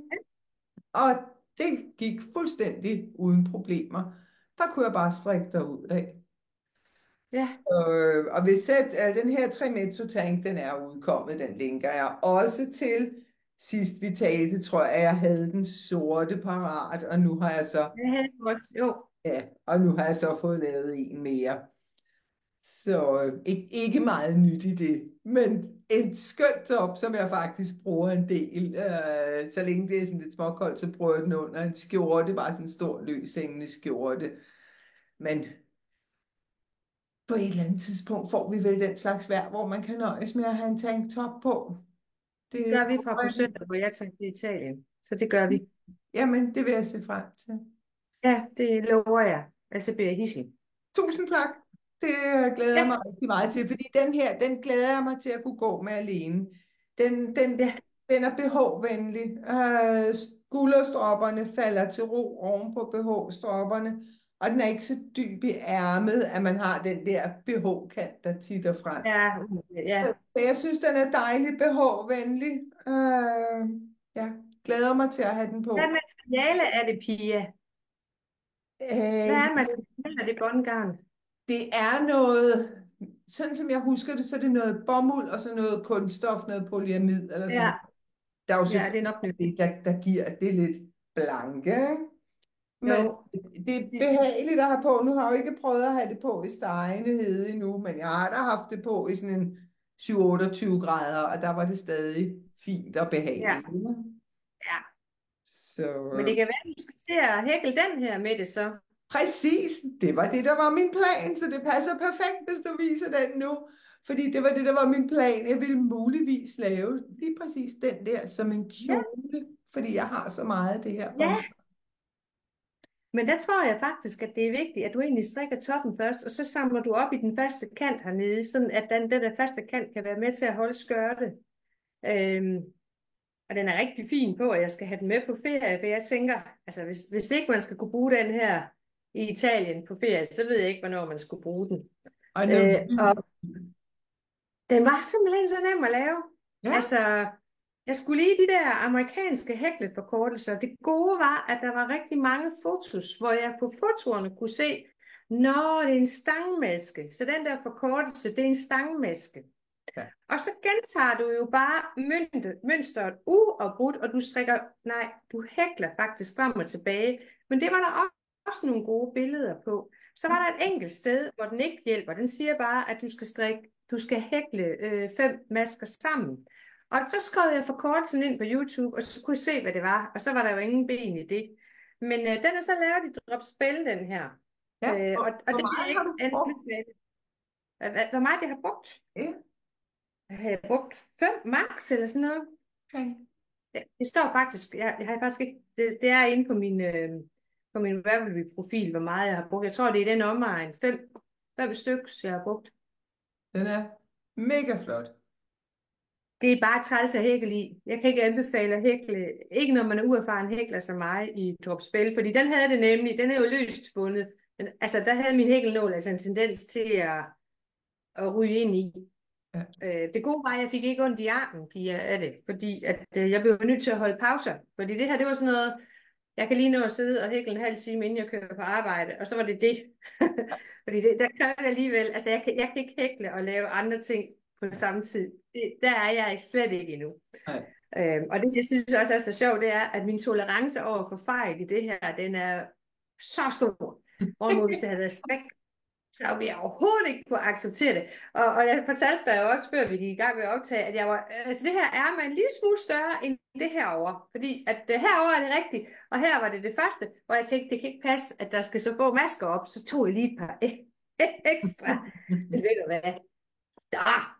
og det gik fuldstændig uden problemer. Der kunne jeg bare strikke derud af. Ja, Og hvis den her Tremetto Tank, den er udkommet, den linker jeg også til. Sidst vi talte, tror jeg havde den sorte parat, og nu har jeg så, det havde jeg godt. Jo. ja, og nu har jeg så fået lavet en mere. Så ikke meget nyt i det, men en skøn top, som jeg faktisk bruger en del. Så længe det er sådan lidt småkoldt, så bruger jeg den under en skjorte, bare sådan en stor løs hængende skjorte. Men på et eller andet tidspunkt får vi vel den slags vejr, hvor man kan nøjes med at have en tanktop på. Det Det gør vi fra håber på jeg. søndag, hvor jeg tager til Italien. Så det gør vi. Jamen, det vil jeg se frem til. Ja, det lover jeg. Altså bliver jeg hidsig. Tusind tak. Det glæder jeg Ja, mig rigtig meget til, fordi den her, den glæder jeg mig til at kunne gå med alene. Den, den, ja, den er BH-venlig. Skulderstropperne falder til ro oven på BH-stropperne, og den er ikke så dyb i ærmet, at man har den der BH-kant, der titter frem. ja, ja. Så jeg synes, den er dejlig BH-venlig. Ja, glæder mig til at have den Hvad på. materiale er det, Pia? Hvad Øh, er materialet af det båndgarn? Det er noget, sådan som jeg husker det, så er det noget bomuld og så noget kunststof, noget polyamid eller sådan. Ja, Der er jo ja, det er selvfølgelig nok nyt. det, der giver det lidt blanke, ikke? Men Jo, det er behageligt at have på. Nu har jeg jo ikke prøvet at have det på i stegende hede endnu, men jeg har da haft det på i sådan en 27-28 grader, og der var det stadig fint og ja, behageligt. ja. Så Men det kan være, at du skal til at hækle den her med det så. præcis, det var det, der var min plan, så det passer perfekt, hvis du viser den nu. Fordi det var det, der var min plan. Jeg ville muligvis lave lige præcis den der som en Ja, kjole, fordi jeg har så meget af det her bånd. ja. Men der tror jeg faktisk, at det er vigtigt, at du egentlig strikker toppen først, og så samler du op i den første kant hernede, sådan at den der første kant kan være med til at holde skørtet. Øhm, og den er rigtig fin på, og jeg skal have den med på ferie, for jeg tænker, altså hvis ikke man skal kunne bruge den her i Italien på ferie, så ved jeg ikke, hvornår man skulle bruge den. Og nu, Og den var simpelthen så nem at lave. ja, Altså, jeg skulle lige de der amerikanske hækleforkortelser. Det gode var, at der var rigtig mange fotos, hvor jeg på fotoerne kunne se, når det er en stangmaske. Så den der forkortelse, det er en stangmaske. ja, Og så gentager du jo bare mønstret uafbrudt, og du hækler faktisk frem og tilbage. Men det var der også nogle gode billeder på. Så var der et enkelt sted, hvor den ikke hjælper. Den siger bare, at du skal hækle 5 masker sammen. Og så skrev jeg forkortelsen ind på YouTube, og så kunne jeg se, hvad det var. Og så var der jo ingen ben i det. Men den er så lavet i drop spil, den her. ja. Og Hvor det vil jeg meget har ikke du brugt? anbefale. Hvor meget det har brugt. Ja. Har jeg brugt 5 max eller sådan noget? Okay. Det står faktisk, jeg har faktisk ikke, det er inde på min Ravelry-profil, hvor meget jeg har brugt. Jeg tror, det er den omegn. 5 stykker, jeg har brugt. Den er mega flot. Det er bare træls at hækle i. Jeg kan ikke anbefale at hækle, ikke når man er uerfaren hækler som mig i dropspil, fordi den havde det nemlig, den er jo løst bundet. Men, altså, der havde min hækkelnål altså en tendens til at ryge ind i. Ja. Det gode var, at jeg fik ikke ondt i armen, Pia, af det, fordi at, jeg blev nødt til at holde pauser. Fordi det her, det var sådan noget, jeg kan lige nå at sidde og hækle en halv time, inden jeg kører på arbejde, og så var det det. Fordi der kræver det alligevel, altså jeg kan ikke hækle og lave andre ting på samme tid. Der er jeg slet ikke endnu. Nej. Og det, jeg synes også er så sjovt, det er, at min tolerance over for fejl i det her, den er så stor. Hvorimod hvis det havde været strik, så ville jeg overhovedet ikke kunne acceptere det. Og jeg fortalte dig jo også, før vi gik i gang med at optage, at jeg var, altså det her er med en lille smule større end det herovre. Fordi at herover er det rigtigt, og her var det det første, hvor jeg tænkte, det kan ikke passe, at der skal så få masker op, så tog jeg lige et par ekstra. Det ved du hvad?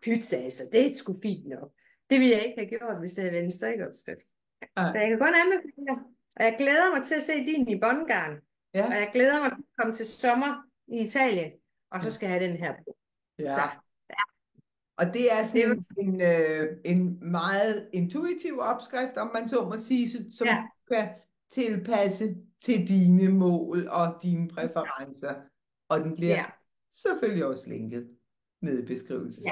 Pizza, altså, det er sgu fint nok. Det ville jeg ikke have gjort, hvis det havde været en strikkeopskrift. Så jeg kan kun anbefale dig. Og jeg glæder mig til at se din i båndgarn. Ja. Og jeg glæder mig til at komme til sommer i Italien. Og så skal jeg have den her på. Ja. Så, Og det er sådan en meget intuitiv opskrift, om man så må sige, som ja. du kan tilpasse til dine mål og dine præferencer. Og den bliver selvfølgelig også linket nede i beskrivelsen.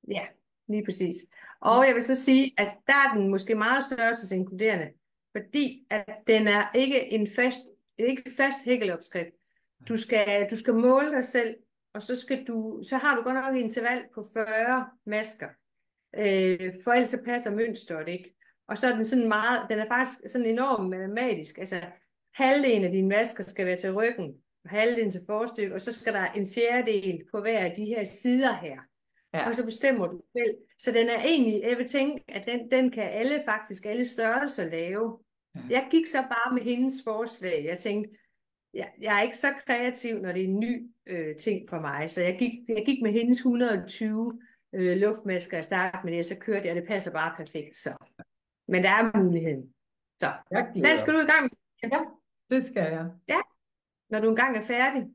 Ja, lige præcis. Og jeg vil så sige, at der er den måske meget størrelsesinkkluderende, fordi at den er ikke fast hækkelopskrift. Du skal måle dig selv, og så har du godt nok et interval på 40 masker. For ellers så passer mønstret ikke. Og så er den er faktisk sådan enormt matematisk. Altså halvdelen af dine masker skal være til ryggen, halvdelen til forstykke, og så skal der en fjerdedel på hver af de her sider her. Ja. Og så bestemmer du selv. Så den er egentlig, jeg vil tænke, at den kan alle størrelser lave. Ja. Jeg gik så bare med hendes forslag. Jeg tænkte, jeg er ikke så kreativ, når det er en ny ting for mig. Så jeg gik med hendes 120 luftmasker at starte med det, og så kørte jeg, og det passer bare perfekt. Så. Men der er muligheden. Så den skal du i gang med. Ja, det skal jeg. Ja, når du engang er færdig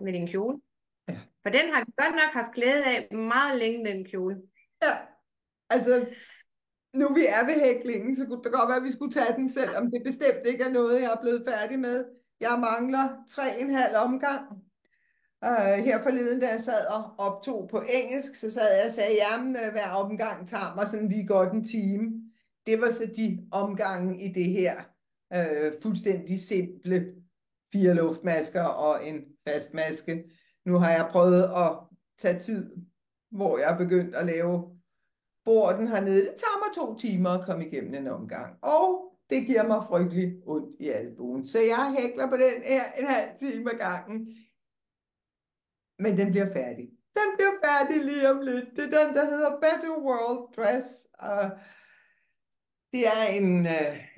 med din kjole. Ja. For den har vi godt nok haft glæde af meget længe, den kjole. Ja, altså nu vi er ved hæklingen, så kunne det godt være, at vi skulle tage den selv, om det bestemt ikke er noget, jeg er blevet færdig med. Jeg mangler 3,5 omgang. Her forleden, da jeg sad og optog på engelsk, så sad jeg og sagde, jamen hver omgang tager mig sådan lige godt en time. Det var så de omgange i det her fuldstændig simple 4 luftmasker og en fastmaske. Nu har jeg prøvet at tage tid, hvor jeg er begyndt at lave borden hernede. Det tager mig 2 timer at komme igennem en omgang. Og det giver mig frygtelig ondt i albuen. Så jeg hækler på den her en halv time ad gangen. Men den bliver færdig. Den bliver færdig lige om lidt. Det er den, der hedder Better World Dress. Det er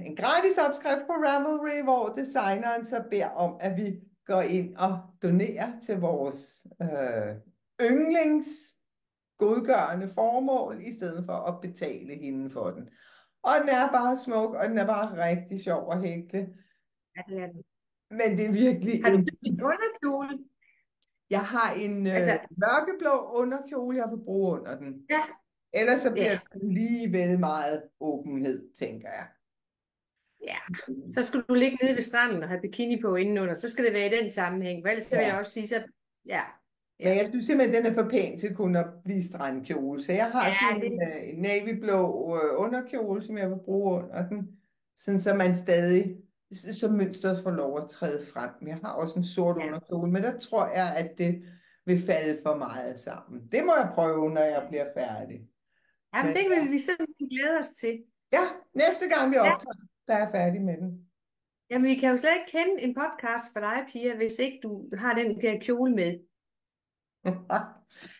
en gratis opskrift på Ravelry, hvor designeren så beder om, at vi går ind og donerer til vores yndlings godgørende formål, i stedet for at betale hende for den. Og den er bare smuk, og den er bare rigtig sjov at hækle. Ja, det er den. Men det er virkelig... Har du en underkjole? Jeg har en mørkeblå underkjole, jeg vil bruge under den. Ja. Ellers så bliver det alligevel meget åbenhed, tænker jeg. Ja, så skulle du ligge nede ved stranden og have bikini på indenunder. Så skal det være i den sammenhæng. For ellers så vil jeg også sige, så ja. Men jeg synes simpelthen, den er for pæn til kun at blive strandkjole. Så jeg har sådan en navyblå underkjole, som jeg vil bruge under den. Sådan så man stadig, så mønstret får lov at træde frem. Jeg har også en sort underkjole, men der tror jeg, at det vil falde for meget sammen. Det må jeg prøve, når jeg bliver færdig. Jamen, det vil vi simpelthen glæde os til. Ja, næste gang vi optager, der er jeg færdig med den. Jamen, vi kan jo slet ikke kende en podcast for dig, Pia, hvis ikke du har den der kjole med.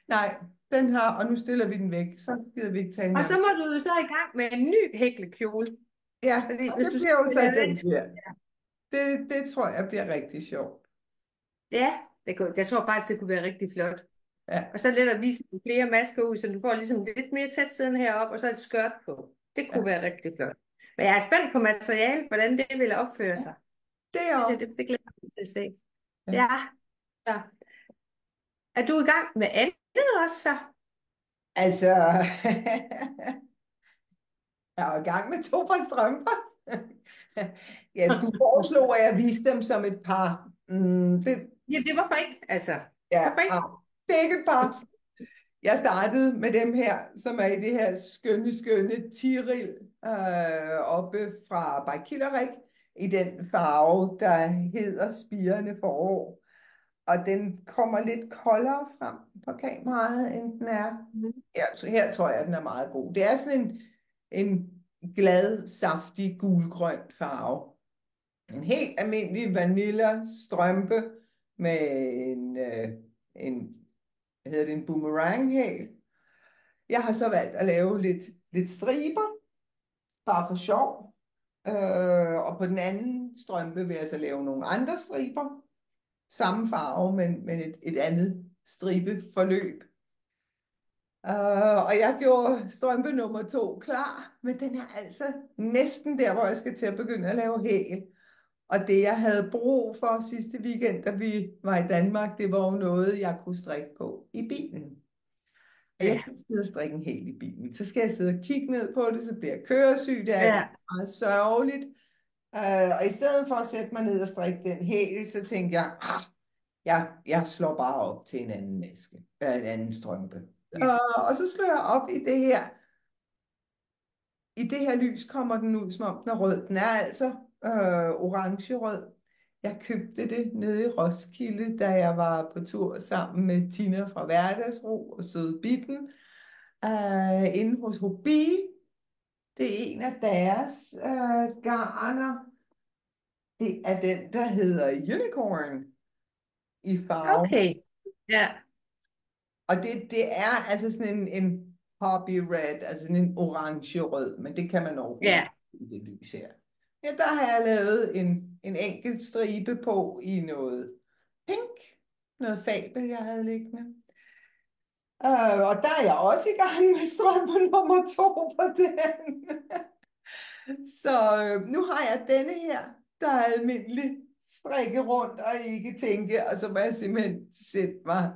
Nej, den har, og nu stiller vi den væk, så gider vi ikke tage den. Og så må du jo så i gang med en ny hæklekjole. Ja, fordi, hvis det bliver jo så den der. Det tror jeg bliver rigtig sjovt. Ja, jeg tror faktisk, det kunne være rigtig flot. Ja, Og så lidt at vise flere masker ud, så du får ligesom lidt mere tæt siddende heroppe, og så et skørt på. Det kunne ja. være rigtig flot. Men jeg er spændt på materialet, hvordan det vil opføre sig. Det er Synes jeg, også. det glæder jeg mig til at se. Ja. Ja, så. Er du i gang med andet også så? Altså, jeg er i gang med 2 par strømper. Ja, du foreslog, at jeg viste dem som et par. Ja, det hvorfor ikke? Altså, Ja, hvorfor ikke? det er ikke et par. Jeg startede med dem her, som er i det her skønne Tiril, oppe fra Bajkillerik, i den farve, der hedder Spirende forår. Og den kommer lidt koldere frem på kameraet, end den er. Mhm. Her tror jeg, den er meget god. Det er sådan en glad, saftig, gulgrøn farve. En helt almindelig vanilla strømpe med en hvad hedder det, en boomerang-hæl. Jeg har så valgt at lave lidt striber, bare for sjov. Og på den anden strømpe vil jeg så lave nogle andre striber. Samme farve, men et andet stribeforløb. Og jeg gjorde strømpe nummer 2 klar, men den er altså næsten der, hvor jeg skal til at begynde at lave hæl. Og det, jeg havde brug for sidste weekend, da vi var i Danmark, det var jo noget, jeg kunne strikke på i bilen. Og jeg Ja, kan ikke sidde og strikke en hæl i bilen. Så skal jeg sidde og kigge ned på det, så bliver jeg køresyg. Det er altid ja, meget sørgeligt. Og i stedet for at sætte mig ned og strikke den hæl, så tænkte jeg, jeg slår bare op til en anden maske, en anden strømpe. ja. Og så slår jeg op i det her. I det her lys kommer den ud, som om den er rød. Den er altså orange-rød. Jeg købte det nede i Roskilde, da jeg var på tur sammen med Tina fra Hverdagsro og Søde Bitten. Inde hos Hobi. Det er en af deres garner. Det er den, der hedder Unicorn i farve. Okay. Ja, Og det er altså sådan en poppy red, altså sådan en orange-rød, men det kan man overhovedet ja. ikke i det lys her. Ja, der har jeg lavet en enkelt stribe på i noget pink, noget fabel, jeg havde liggende. Og der er jeg også i gang med strømpe nummer 2 på den. Så nu har jeg denne her, der er almindelig strikke rundt og ikke tænke, og så må jeg simpelthen sætte mig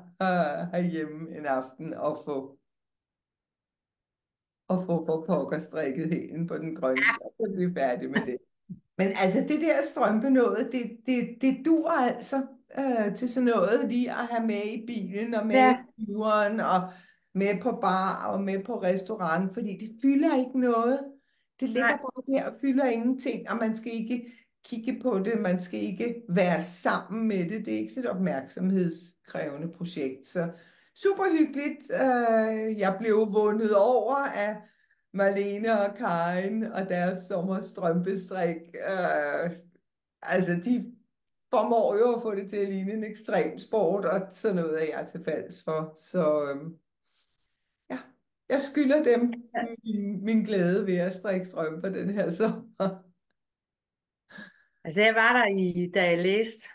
herhjemme en aften og få på pokker strikket hælen på den grønne, så kan jeg blive færdig med det. Men altså det der strømpe noget, det dur altså til sådan noget lige at have med i bilen og med Ja, i flyveren og med på bar og med på restaurant, fordi det fylder ikke noget. Det ligger nej, bare der og fylder ingenting, og man skal ikke kigge på det, man skal ikke være sammen med det. Det er ikke så et opmærksomhedskrævende projekt, så super hyggeligt. Jeg blev vundet over af Marlene og Karin og deres sommerstrømpestrik. Altså, de formår jo at få det til at ligne en ekstrem sport, og sådan noget er jeg til fælles for. Så ja, jeg skylder dem min glæde ved at strikke strømper den her sommer. altså jeg var der da jeg læste.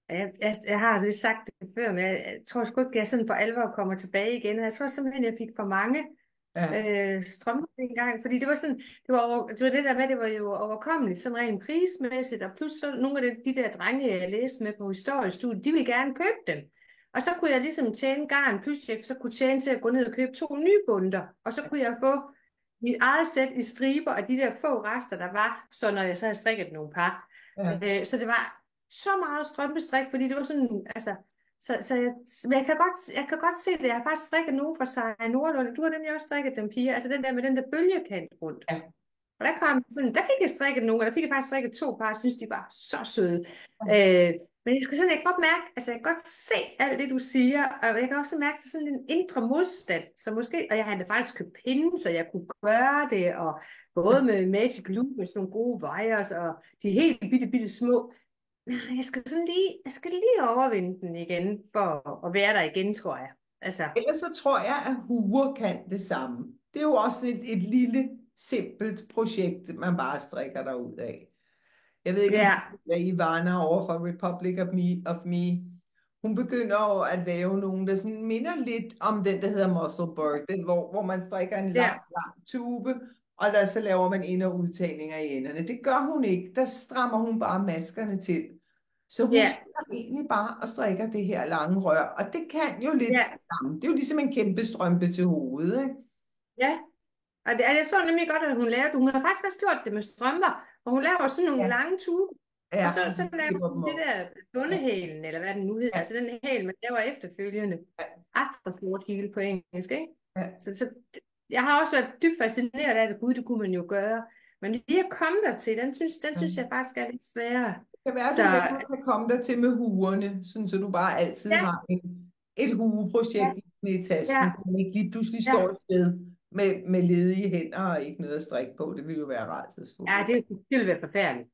Jeg har altså vist sagt det før, men jeg tror sgu ikke, jeg sådan for alvor kommer tilbage igen. Jeg tror simpelthen, jeg fik for mange Ja, strømper dengang, fordi det var sådan, det var det der med, det var jo overkommeligt, sådan rent prismæssigt, og plus så nogle af de der drenge, jeg læste med på historiestudiet, de ville gerne købe dem. Og så kunne jeg ligesom tjene garn, plus jeg så kunne tjene til at gå ned og købe 2 nye bundter, og så kunne jeg få mit eget sæt i striber, og de der få rester, der var, så når jeg så havde strikket nogle par. ja. Så det var så meget strømpestrik, fordi det var sådan, altså, men jeg kan godt se det. Jeg har faktisk strikket nogen fra Sarah Nordlund. Du har nemlig også strikket dem, Pia. Altså den der med den der bølgekant rundt. Ja. Og der fik jeg strikket nogen, og der fik jeg faktisk strikket 2 par. Jeg synes, de var så søde. Men jeg kan godt mærke, altså jeg kan godt se alt det, du siger, og jeg kan også mærke til sådan en indre modstand, så måske, og jeg havde faktisk købt pinde, så jeg kunne gøre det, og både med Magic Loop, med sådan nogle gode wires, og de helt bitte små. Jeg skal lige overvinde den igen, for at være der igen, tror jeg. Altså, Ellers så tror jeg, at huer kan det samme. Det er jo også et lille, simpelt projekt, man bare strikker derud af. Jeg ved ikke, om ja. du er Ivana over for Republic of Me. hun begynder jo at lave nogen, der sådan minder lidt om den, der hedder Musselburgh, den, hvor man strikker en Ja, lang tube, og der så laver man ind- og udtagninger i enderne. Det gør hun ikke. Der strammer hun bare maskerne til. Så hun ja, sidder egentlig bare og strikker det her lange rør, og det kan jo lidt ja, det samme. Det er jo ligesom en kæmpe strømpe til hovedet, ikke? ja. Og jeg så nemlig godt, at hun lavede, hun havde faktisk også gjort det med strømper, og hun laver sådan nogle Ja. lange tuber, og Ja, så og så laver klipper dem hun det op. der Ja, bundehælen, eller hvad den nu hedder, ja, altså den hæl, man laver efterfølgende, ja, afterthought heel på engelsk, ikke? ja. Så jeg har også været dybt fascineret af det, gud, det kunne man jo gøre, men lige at komme der til, den synes jeg faktisk er lidt sværere. Det kan være, at Så du nemmere kan komme der til med huerne, sådan så du bare altid ja, har et hueprojekt ja, i tasken, ja, så man ikke lige pludselig står ja. et sted med ledige hænder og ikke noget at strikke på. Det ville jo være rædselsfuldt. Ja, det ville være forfærdeligt.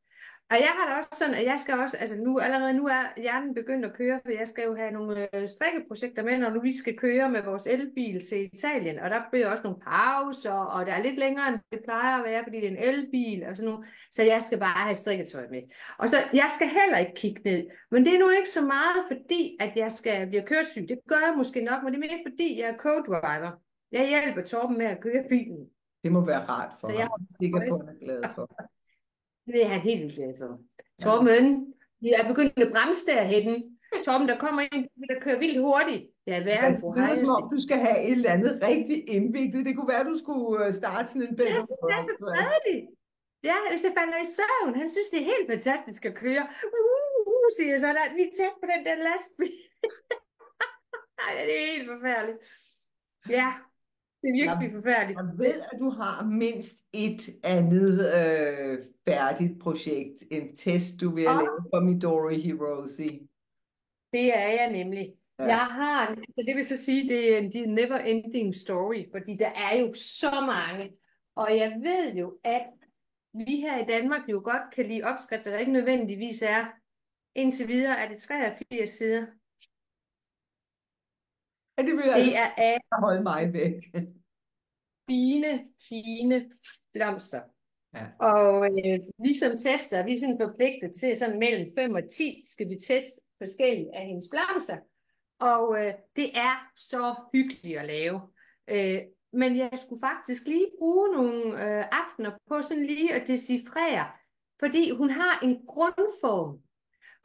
Og jeg har da også sådan, at jeg skal også, altså allerede nu er hjernen begyndt at køre, for jeg skal jo have nogle strikkeprojekter med, når nu vi skal køre med vores elbil til Italien, og der bliver også nogle pauser, og der er lidt længere, end det plejer at være, fordi det er en elbil, og sådan noget, så jeg skal bare have strikketøj med. Og så, jeg skal heller ikke kigge ned, men det er nu ikke så meget, fordi at jeg skal blive køresyg, det gør jeg måske nok, men det er mere fordi, jeg er co-driver. Jeg hjælper Torben med at køre bilen, Det må være rart for så jeg ham. Jeg er sikker på, at han er glad for. det er han helt vildt glad for. Ja. Torben, vi er begyndt at bremse derhen. Torben, der kommer en, der kører vildt hurtigt. Det er værre end Det fru lyder som Hejersen. om, du skal have et eller andet rigtig indviklet. Det kunne være, du skulle starte sådan en Jeg Better synes, det er World så Class. fredeligt. Ja, hvis jeg falder i søvn, han synes, det er helt fantastisk at køre. Siger jeg så, der, vi er tæt på den der lastbil. Ej, det er helt forfærdeligt. Ja, det er Jeg, virkelig forfærdeligt. jeg ved, at du har mindst et andet færdigt projekt. En test, du vil Og lave for Midori Hiroshi. det er jeg nemlig. Ja. Jeg har, altså det vil så sige, det er en never ending story, fordi der er jo så mange. Og jeg ved jo, at vi her i Danmark jo godt kan lide opskrifter, der ikke nødvendigvis er. Indtil videre er det 83 sider. Ja, det vil altså Det er af holde mig væk. fine, fine blomster. Ja. Og vi som tester, vi er sådan forpligtet til sådan mellem 5 og 10, skal vi teste forskellige af hendes blomster. Og det er så hyggeligt at lave. Men jeg skulle faktisk lige bruge nogle aftener på sådan lige at decifrere, fordi hun har en grundform.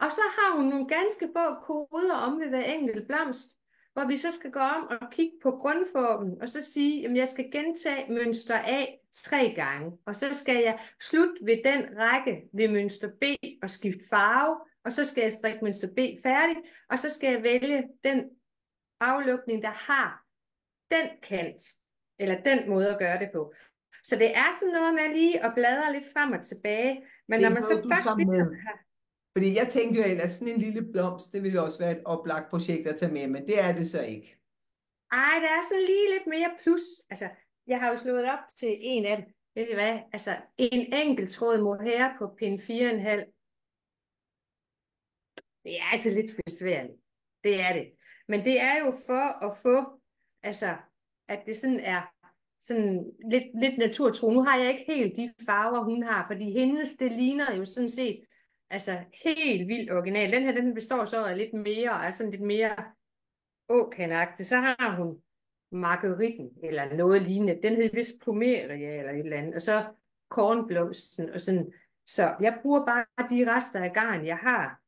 Og så har hun nogle ganske få koder om ved hver enkelt blomst, hvor vi så skal gå om og kigge på grundformen, og så sige, at jeg skal gentage mønster A 3 gange, og så skal jeg slutte ved den række ved mønster B og skifte farve, og så skal jeg strikke mønster B færdigt, og så skal jeg vælge den aflukning, der har den kant, eller den måde at gøre det på. Så det er sådan noget med lige at bladre lidt frem og tilbage, men Det når er man så noget, du først tager ligesom med. har Fordi jeg tænkte jo ellers, sådan en lille blomst, det ville også være et oplagt projekt at tage med, men det er det så ikke. ej, der er sådan lige lidt mere plus. Altså, jeg har jo slået op til en af dem. Ved I hvad? Altså, en enkelt tråd mohair på pin 4,5. Det er altså lidt besværligt. Det er det. Men det er jo for at få, altså, at det sådan er sådan lidt naturtro. Nu har jeg ikke helt de farver, hun har, fordi hendes, det ligner jo sådan set, altså, helt vildt original. Den her, den består så af lidt mere, og er sådan lidt mere åkanagtig. Så har hun margueritten, eller noget lignende. Den hed vist plumeria, eller et eller andet. Og så kornblomsten, og sådan. Så jeg bruger bare de rester af garn, jeg har.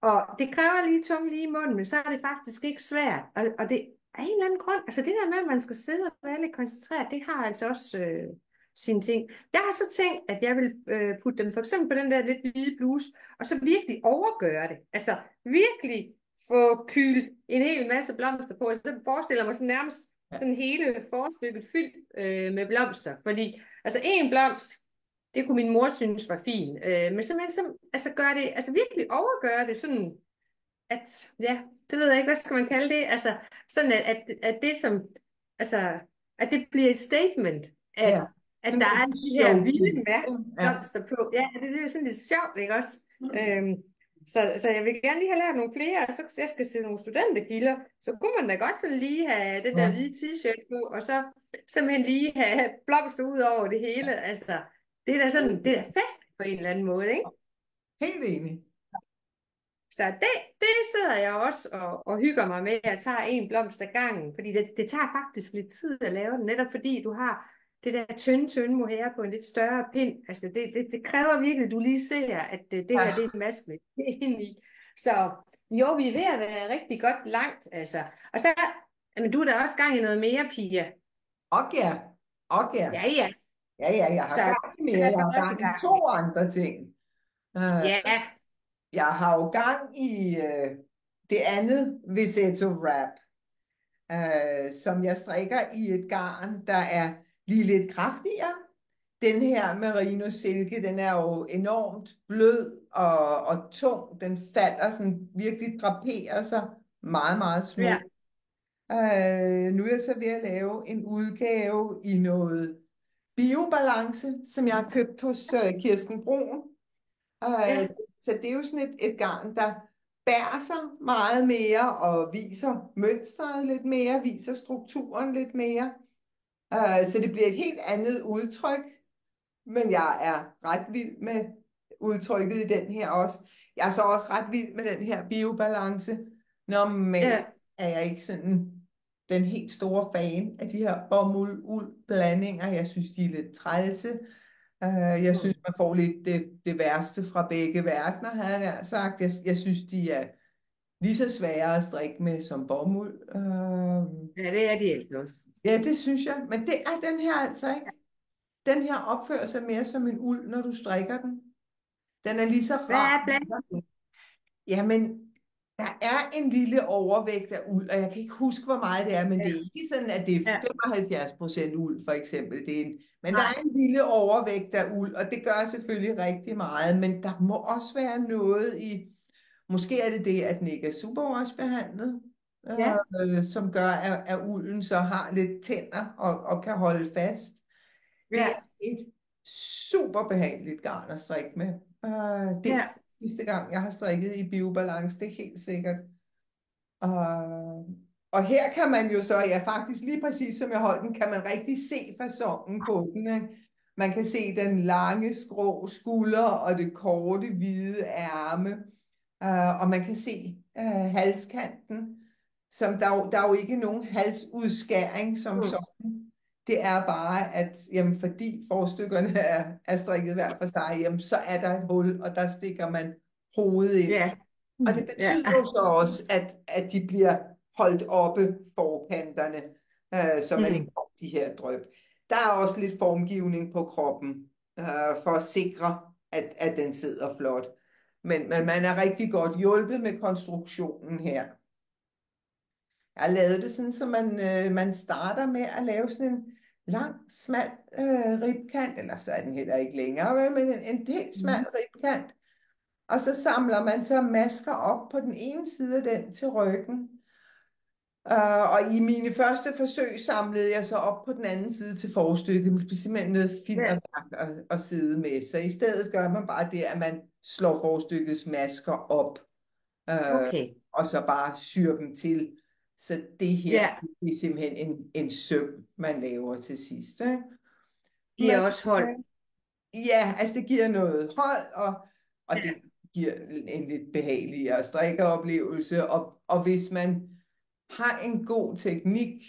Og det kræver lige tunge lige i munden, men så er det faktisk ikke svært. Og det er en eller anden grund, altså det der med, at man skal sidde og være lidt koncentreret, det har altså også sine ting. Jeg har så tænkt, at jeg vil putte dem for eksempel på den der lidt hvide bluse, og så virkelig overgøre det. Altså virkelig få kylet en hel masse blomster på, og så forestiller jeg mig sådan nærmest sådan hele forstykket fyldt med blomster. Fordi altså en blomst, det kunne min mor synes var fin. Men simpelthen altså gør det, altså virkelig overgøre det sådan, at, ja, det ved jeg ikke, hvad skal man kalde det, altså sådan at det som, altså, at det bliver et statement, Ja. at Sådan der er lidt de her sjovt. vilde Ja. mærkeblomster på. Ja, det er jo sådan lidt sjovt, ikke også? Så jeg vil gerne lige have lært nogle flere, og så jeg skal se nogle studentergilder, så kunne man da godt sådan lige have den der Ja. hvide t-shirt på, og så simpelthen lige have blomster ud over det hele, altså. Det er da sådan, det er da fest på en eller anden måde, ikke? Helt enig. Så det sidder jeg også og hygger mig med. Jeg tager en blomst ad gangen, fordi det tager faktisk lidt tid at lave den, netop fordi du har det der tynde mohair på en lidt større pind. Altså det kræver virkelig, at du lige ser, at det her det er Ja, en maske med ind i. Så jo, vi er ved at være rigtig godt langt, altså. Og så, men du er da også gang i noget mere, Pia. og ja, og ja. Ja, ja. Ja, ja, jeg har Så gang i det mere. er Jeg der har også i gang i gang med. to andre ting. Øh, Ja, Jeg har jo gang i det andet Visetto wrap, som jeg strikker i et garn, der er lige lidt kraftigere. Den her merino silke, den er jo enormt blød og tung. Den falder sådan, virkelig draperer sig meget, meget ja, smukt. Nu er jeg så ved at lave en udgave i noget biobalance, som jeg har købt hos Kirsten Brun. ja. Så det er jo sådan et garn, der bærer sig meget mere og viser mønstret lidt mere, viser strukturen lidt mere. Så det bliver et helt andet udtryk, men jeg er ret vild med udtrykket i den her også. Jeg er så også ret vild med den her biobalance. Normalt Ja. er jeg ikke sådan den helt store fan af de her bomuld-uld-blandinger. Jeg synes, de er lidt trælse. Jeg synes, Mm. man får lidt det værste fra begge verdener, havde jeg sagt. Jeg synes, de er lige så svære at strikke med som bomuld. Ja, det er de altså også. Ja, det synes jeg. Men det er den her altså ikke. Den her opfører sig mere som en uld, når du strikker den. Den er lige så Hvad er rar. blandt? Jamen, der er en lille overvægt af uld, og jeg kan ikke huske, hvor meget det er, men Ja, det er ikke sådan, at det er ja. 75% uld, for eksempel. Men der Nej, er en lille overvægt af uld, og det gør selvfølgelig rigtig meget, men der må også være noget i, måske er det det, at den ikke er superwash-behandlet, ja, som gør, at ulden så har lidt tænder og kan holde fast. Det er ja, et super behageligt garn at strikke med. Det er ja. sidste gang, jeg har strikket i biobalance, det er helt sikkert. Og her kan man jo så, ja faktisk lige præcis som jeg holdt den, kan man rigtig se fasonen på den. Ikke? Man kan se den lange skrå skulder og det korte hvide ærme. Og man kan se halskanten, som der er jo ikke nogen halsudskæring som Mm. sådan. Det er bare, at jamen, fordi forstykkerne er strikket hver for sig, jamen, så er der et hul, og der stikker man hovedet ind. Ja, Og det ja, betyder jo så også, at de bliver holdt oppe forkanterne, så man ikke mm. får de her dryp. Der er også lidt formgivning på kroppen, for at sikre, at den sidder flot. Men man er rigtig godt hjulpet med konstruktionen her. Jeg har lavet det sådan, så man starter med at lave sådan en lang, smal ribkant, eller så er den heller ikke længere, vel, men en helt smal Mm. ribkant. Og så samler man så masker op på den ene side af den til ryggen. Og i mine første forsøg samlede jeg så op på den anden side til forstykket, med simpelthen noget Ja, filterværk at sidde med. Så i stedet gør man bare det, at man slår forstykkets masker op, øh, okay. og så bare syr dem til. Så det her, Ja, det er simpelthen en søm, man laver til sidst. Ikke? de er Men også hold. ja, altså det giver noget hold, og Ja, det giver en lidt behageligere strikkeoplevelse. Og hvis man har en god teknik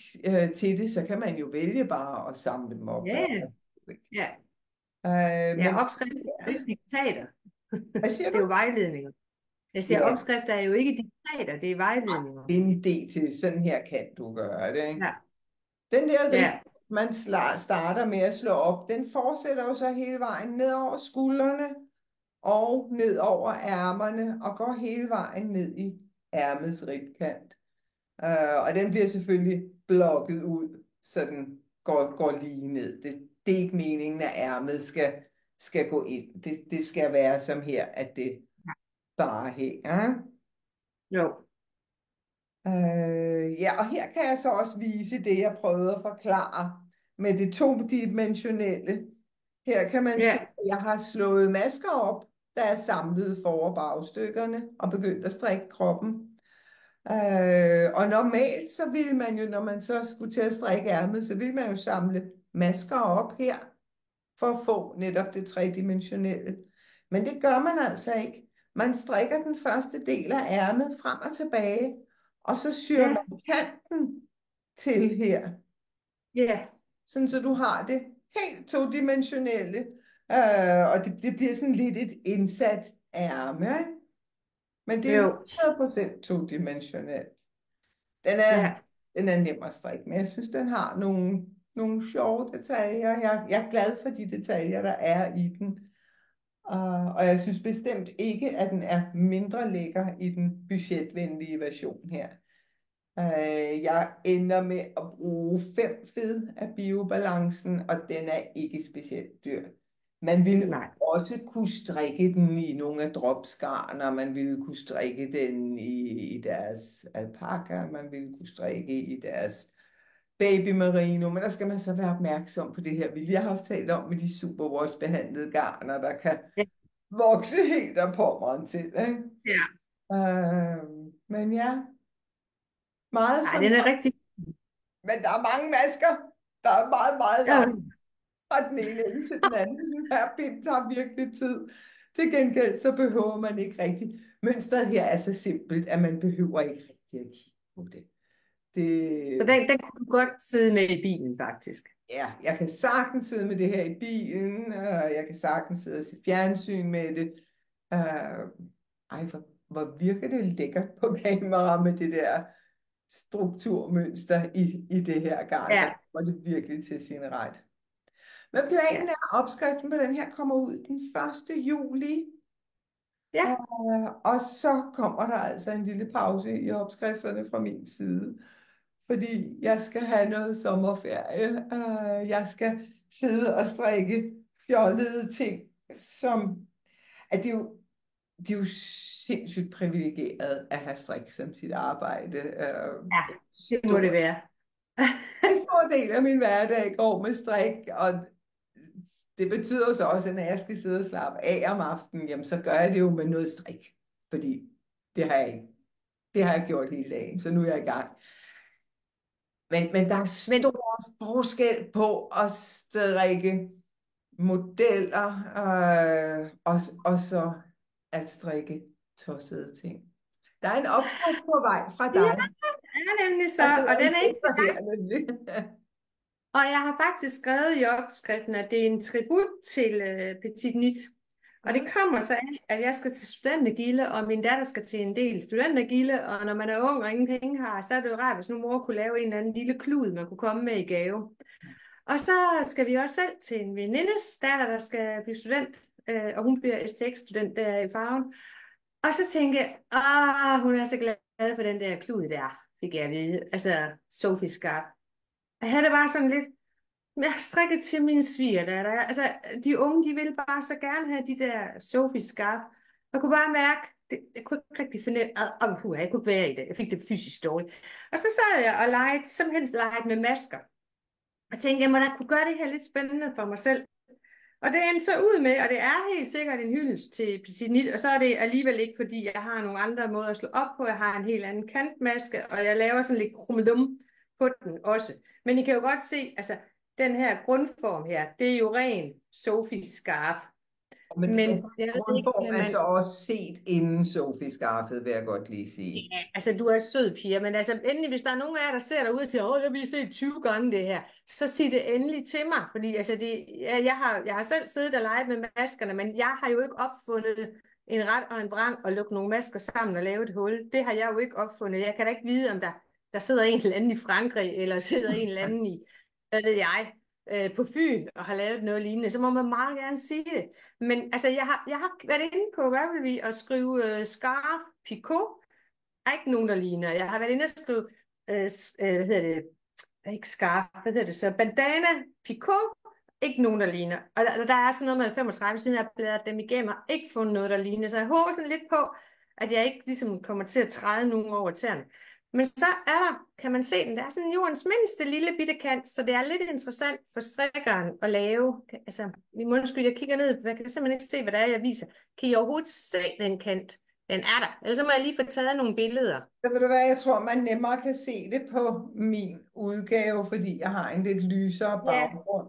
til det, så kan man jo vælge bare at samle dem op. ja, ja. Ja, Men opskrifter er jo ikke diktater. hvad siger Det er du? jo vejledninger. Jeg siger, Ja, opskrifter er jo ikke diktater, det er vejledninger. det er en idé til, sådan her kan du gøre det. Ikke? Ja, Den der rib, ja, man starter med at slå op, den fortsætter jo så hele vejen ned over skuldrene og ned over ærmerne og går hele vejen ned i ærmets ribkant. Og den bliver selvfølgelig blokket ud, så den går lige ned. Det er ikke meningen, at ærmet skal gå ind. Det skal være som her, at det bare hænger. jo, Ja, og her kan jeg så også vise det, jeg prøvede at forklare med det todimensionelle. Her kan man se, ja, at jeg har slået masker op, der er samlet for- og bagstykkerne, og begyndt at strikke kroppen. Og normalt så ville man jo, når man så skulle til at strikke ærmet, så ville man jo samle masker op her, for at få netop det tredimensionelle. Men det gør man altså ikke. Man strikker den første del af ærmet frem og tilbage, og så syr Ja, man kanten til her, ja, sådan så du har det helt todimensionelle, og det bliver sådan lidt et indsat ærme, ikke? Men det er jo, 100% todimensionelt. Den er, ja. den er nem at strikke, men jeg synes, den har nogle sjove detaljer. Jeg er glad for de detaljer, der er i den. Og jeg synes bestemt ikke, at den er mindre lækker i den budgetvenlige version her. Jeg ender med at bruge 5 fed af biobalancen, og den er ikke specielt dyr. Man ville Nej, også kunne strikke den i nogle af dropsgarner, man ville kunne strikke den i deres alpaka, man ville kunne strikke i deres baby merino, men der skal man så være opmærksom på det her, vi lige har haft talt om med de superwash behandlede garner, der kan ja, vokse helt af pommeren til, ikke? ja. Men ja, meget Ej, den er fornøjelig. rigtig... Men der er mange masker. Der er meget, meget Ja, langt fra den ene ende til den anden. Den her bind tager virkelig tid. Til gengæld så behøver man ikke rigtig. Mønstret her er så simpelt, at man behøver ikke rigtig at kigge på det. så Det, den kunne du godt sidde med i bilen, faktisk. ja, jeg kan sagtens sidde med det her i bilen, og jeg kan sagtens sidde og se fjernsyn med det. Øh, hvor virker det lækkert på kamera med det der strukturmønster i det her garn. Der Ja, var det virkelig til sin ret. Men ja, planen er, at opskriften på den her kommer ud den 1. juli. ja. Og så kommer der altså en lille pause i opskrifterne fra min side. Fordi jeg skal have noget sommerferie. Jeg skal sidde og strikke fjollede ting, som at det er jo sindssygt privilegeret at have strik som sit arbejde. Ja, det må det Stor, være. en stor del af min hverdag går med strik, og det betyder jo så også, at når jeg skal sidde og slappe af om aftenen, jamen så gør jeg det jo med noget strik. Fordi det har jeg ikke. Det har jeg gjort hele dagen, så nu er jeg i gang. Men der er Men, stor forskel på at strikke modeller og så at strikke tossede ting. Der er en opskrift på vej fra ja, dig. det er nemlig så, Der og bor den en er ikke... fætter her, nemlig. Og jeg har faktisk skrevet i opskriften, at det er en tribut til Petit Nit. Og det kommer så af, at jeg skal til studentergilde, og min datter skal til en del studentergilde, og når man er ung og ingen penge har, så er det jo rart, hvis nu mor kunne lave en eller anden lille klud, man kunne komme med i gave. Og så skal vi også selv til en venindes datter, der skal blive student, og hun bliver STX-student der i Farven. Og så tænkte jeg, hun er så glad for den der klud der, fik jeg at vide. Altså, Sophie Skarp. Jeg havde det bare sådan lidt, jeg har strikket til min svigerdatter. Altså, de unge, de ville bare så gerne have de der Sophie Skarp. Jeg kunne bare mærke, jeg kunne ikke rigtig finde, jeg kunne ikke være i det. Jeg fik det fysisk dårligt. Og så sad jeg og legede, simpelthen legede med masker. Og tænkte, jeg må da kunne gøre det her lidt spændende for mig selv. Og det endte så ud med, og det er helt sikkert en hyldest til Petit Nit, og så er det alligevel ikke, fordi jeg har nogle andre måder at slå op på. Jeg har en helt anden kantmaske, og jeg laver sådan lidt krummelum på den også. Men I kan jo godt se, altså den her grundform her, det er jo ren Sophie Scarf. Men den Men her jeg ved ikke, grundform kan er man... så også set inden Sofie skaffede, vil jeg godt lige sige. Ja, altså, du er et sød pige, men altså, endelig, hvis der er nogen af jer, der ser derude og siger, jeg vil se 20 gange det her, så sig det endelig til mig, fordi altså, jeg har selv siddet og leget med maskerne, men jeg har jo ikke opfundet en ret og en vrang og lukke nogle masker sammen og lave et hul. Det har jeg jo ikke opfundet. Jeg kan da ikke vide, om der sidder en eller anden i Frankrig, eller sidder en eller anden i, hvad ved jeg, på Fyn og har lavet noget lignende, så må man meget gerne sige det. Men altså, jeg har været inde på Ravelry og skrive scarf, picot, er ikke nogen, der ligner. Jeg har været inde og skrive, hvad hedder det, ikke scarf, hvad hedder det så, bandana, picot, ikke nogen, der ligner. Og der er sådan noget med 35, siden jeg har bladret dem igennem, og ikke fundet noget, der ligner. Så jeg håber sådan lidt på, at jeg ikke ligesom kommer til at træde nogen over tæerne. Men så er der, kan man se den, der er sådan jordens mindste lille bitte kant, så det er lidt interessant for strikkeren at lave. Altså, i mundskyld, jeg kigger ned, for jeg kan simpelthen ikke se, hvad det er, jeg viser. Kan I overhovedet se den kant? Den er der. Ellers så må jeg lige få taget nogle billeder. Så ved du hvad, jeg tror, man nemmere kan se det på min udgave, fordi jeg har en lidt lysere Ja, baggrund.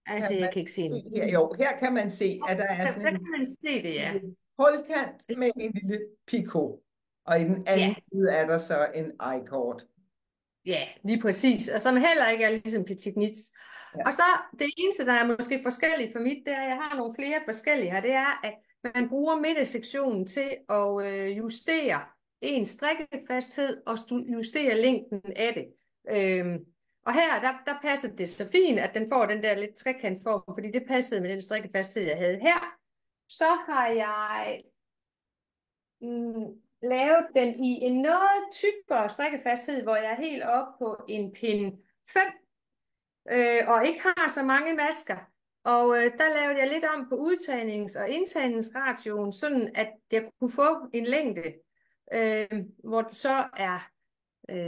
altså Kan jeg man kan ikke se se den. her? Jo, her kan man se, at der er Så sådan kan man se det, ja. hulkant med en lille picot. Og i den Ja, anden side er der så en I-cord. ja, lige præcis. Og som heller ikke er ligesom Petit Nits. Ja. Og så det eneste, der er måske forskelligt for mit, det er, at jeg har nogle flere forskellige her, det er, at man bruger midtersektionen til at justere en strikkefasthed og justere længden af det. Og her, der passer det så fint, at den får den der lidt trekantform, fordi det passede med den strikkefasthed, jeg havde her. Så har jeg lavet den i en noget tykkere strikkefasthed, hvor jeg er helt oppe på en pin 5, og ikke har så mange masker. Og der lavede jeg lidt om på udtagnings- og indtagningsratioen, sådan at jeg kunne få en længde, hvor det så er,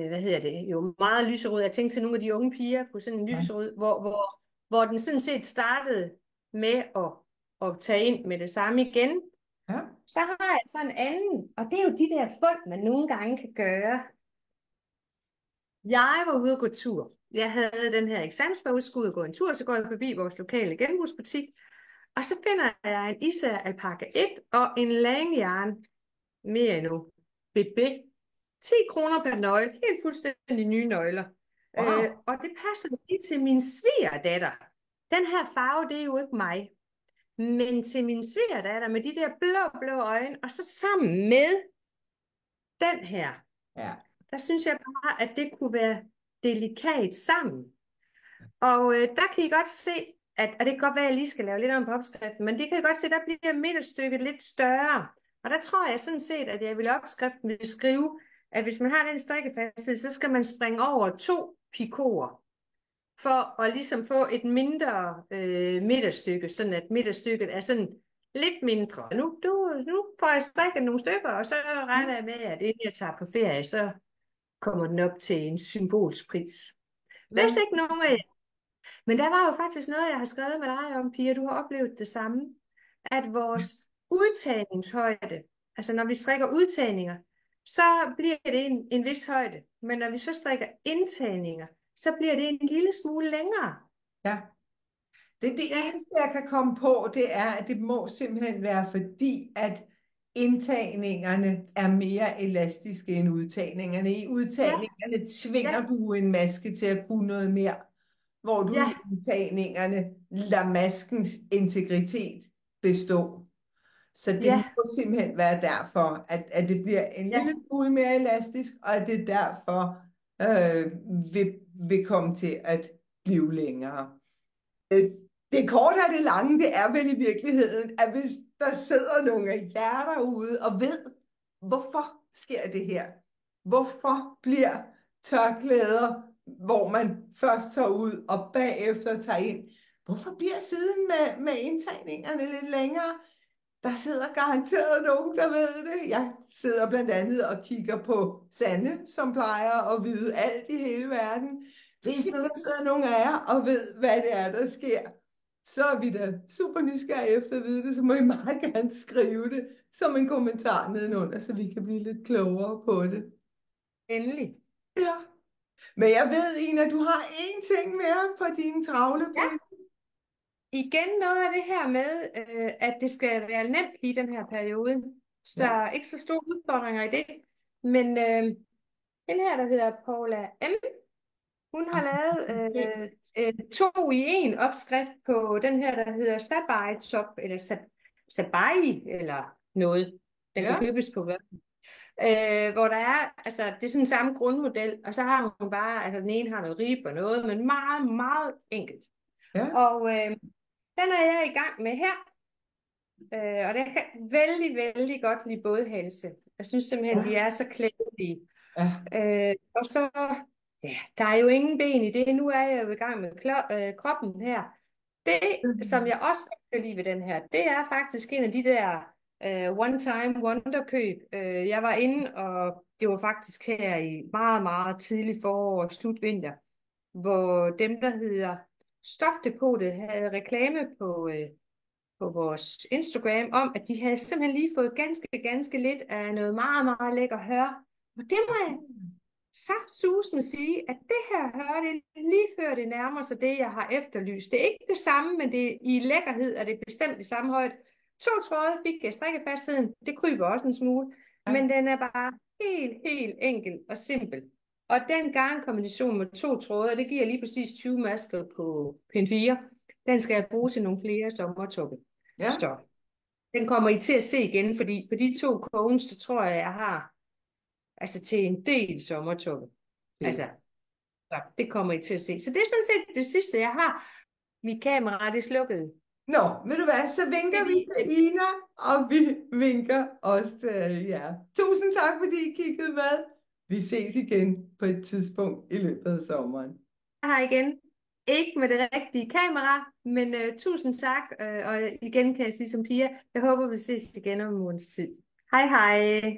hvad hedder det, jo meget lyserød. Jeg tænkte til nogle af de unge piger på sådan en lyserød, hvor den sådan set startede med at tage ind med det samme igen. Ja. Så har jeg så en anden, og det er jo de der fund, man nogle gange kan gøre. Jeg var ude at gå tur. Jeg havde den her eksamensbog, skulle ud og gå en tur, så går jeg forbi vores lokale genbrugsbutik, og så finder jeg en Især Alpaca 1 og en Langjern Merino BB. 10 kroner per nøgle, helt fuldstændig nye nøgler. Wow. Og det passer lige til min svigerdatter. Den her farve, det er jo ikke mig. Men til min svigerdatter med de der blå øjne, og så sammen med den her, Ja. der synes jeg bare, at det kunne være delikat sammen. Og der kan I godt se, og det kan godt være, at jeg lige skal lave lidt om på opskriften, men det kan I godt se, der bliver midterstykket lidt større. Og der tror jeg sådan set, at jeg vil opskriften vil skrive, at hvis man har den strikkefasthed, så skal man springe over 2 pikoer, for at ligesom få et mindre midterstykke, sådan at midterstykket er sådan lidt mindre. Nu får jeg strikket nogle stykker, og så regner jeg med, at inden jeg tager på ferie, så kommer den op til en symbolsk pris. Hvis ikke nogen af jer. Men der var jo faktisk noget, jeg har skrevet med dig om, Pia, du har oplevet det samme, at vores udtagningshøjde, altså når vi strikker udtagninger, så bliver det en vis højde, men når vi så strikker indtagninger, så bliver det en lille smule længere. Ja. Det eneste, jeg kan komme på, det er, at det må simpelthen være fordi, at indtagningerne er mere elastiske end udtagningerne. I udtagningerne tvinger du en maske til at kunne noget mere, hvor du i indtagningerne lader maskens integritet bestå. Så det må simpelthen være derfor, at det bliver en lille smule mere elastisk, og at det derfor vil komme til at blive længere. Det korte og det lange, det er vel i virkeligheden, at hvis der sidder nogle af jer derude og ved, hvorfor sker det her? Hvorfor bliver tørklæder, hvor man først tager ud og bagefter tager ind, hvorfor bliver siden med indtagningerne lidt længere? Der sidder garanteret nogen, der ved det. Jeg sidder blandt andet og kigger på Sanne, som plejer at vide alt i hele verden. Hvis nu der sidder nogen af jer og ved, hvad det er, der sker, så er vi da super nysgerrige efter at vide det, så må I meget gerne skrive det som en kommentar nedenunder, så vi kan blive lidt klogere på det. Endelig. Ja. Men jeg ved, Ina, du har én ting mere på din travle brik. Igen noget af det her med, at det skal være nemt i den her periode. Så der er ikke så store udfordringer i det. Men den her, der hedder Paula M., hun har lavet 2-i-1 opskrift på den her, der hedder Sabai Top, eller Sabai, eller noget. Den kan købes på webben. Hvor der er, altså det er sådan samme grundmodel, og så har hun bare, altså den ene har noget rib og noget, men meget, meget enkelt. Ja. Og den er jeg i gang med her. Og det kan vældig, vældig godt lide bådhalse. Jeg synes simpelthen, de er så klædelige. Ja. Og så, der er jo ingen ben i det. Nu er jeg jo i gang med kroppen her. Det, som jeg også kan lide ved den her, det er faktisk en af de der one-time wonder-køb. Jeg var inde, og det var faktisk her i meget, meget tidlig forår og slutvinter, hvor dem, der hedder Stofdepotet, havde reklame på vores Instagram om, at de havde simpelthen lige fået ganske lidt af noget meget, meget lækker hør. Og det må jeg saftsuseme sige, at det her hør, det er lige før det nærmer sig det, jeg har efterlyst. Det er ikke det samme, men det i lækkerhed er det bestemt i samme højde. To tråde fik jeg strikkefastsiden. Det kryber også en smule. Ja. Men den er bare helt enkel og simpel. Og den garnkombination med to tråde, det giver lige præcis 20 masker på pind 4. Den skal jeg bruge til nogle flere sommertoppe. Ja. Så den kommer I til at se igen, fordi på de to cones, så tror jeg har altså til en del sommertoppe. Fedt. Altså, så det kommer I til at se. Så det er sådan set det sidste, jeg har. Mit kamera, det er slukket. Nå, ved du hvad, så vinker vi til Ina, og vi vinker også til alle jer. Tusind tak, fordi I kiggede med. Vi ses igen på et tidspunkt i løbet af sommeren. Her igen. Ikke med det rigtige kamera, men tusind tak. Og igen kan jeg sige som Pia, jeg håber, vi ses igen om en måneds tid. Hej hej.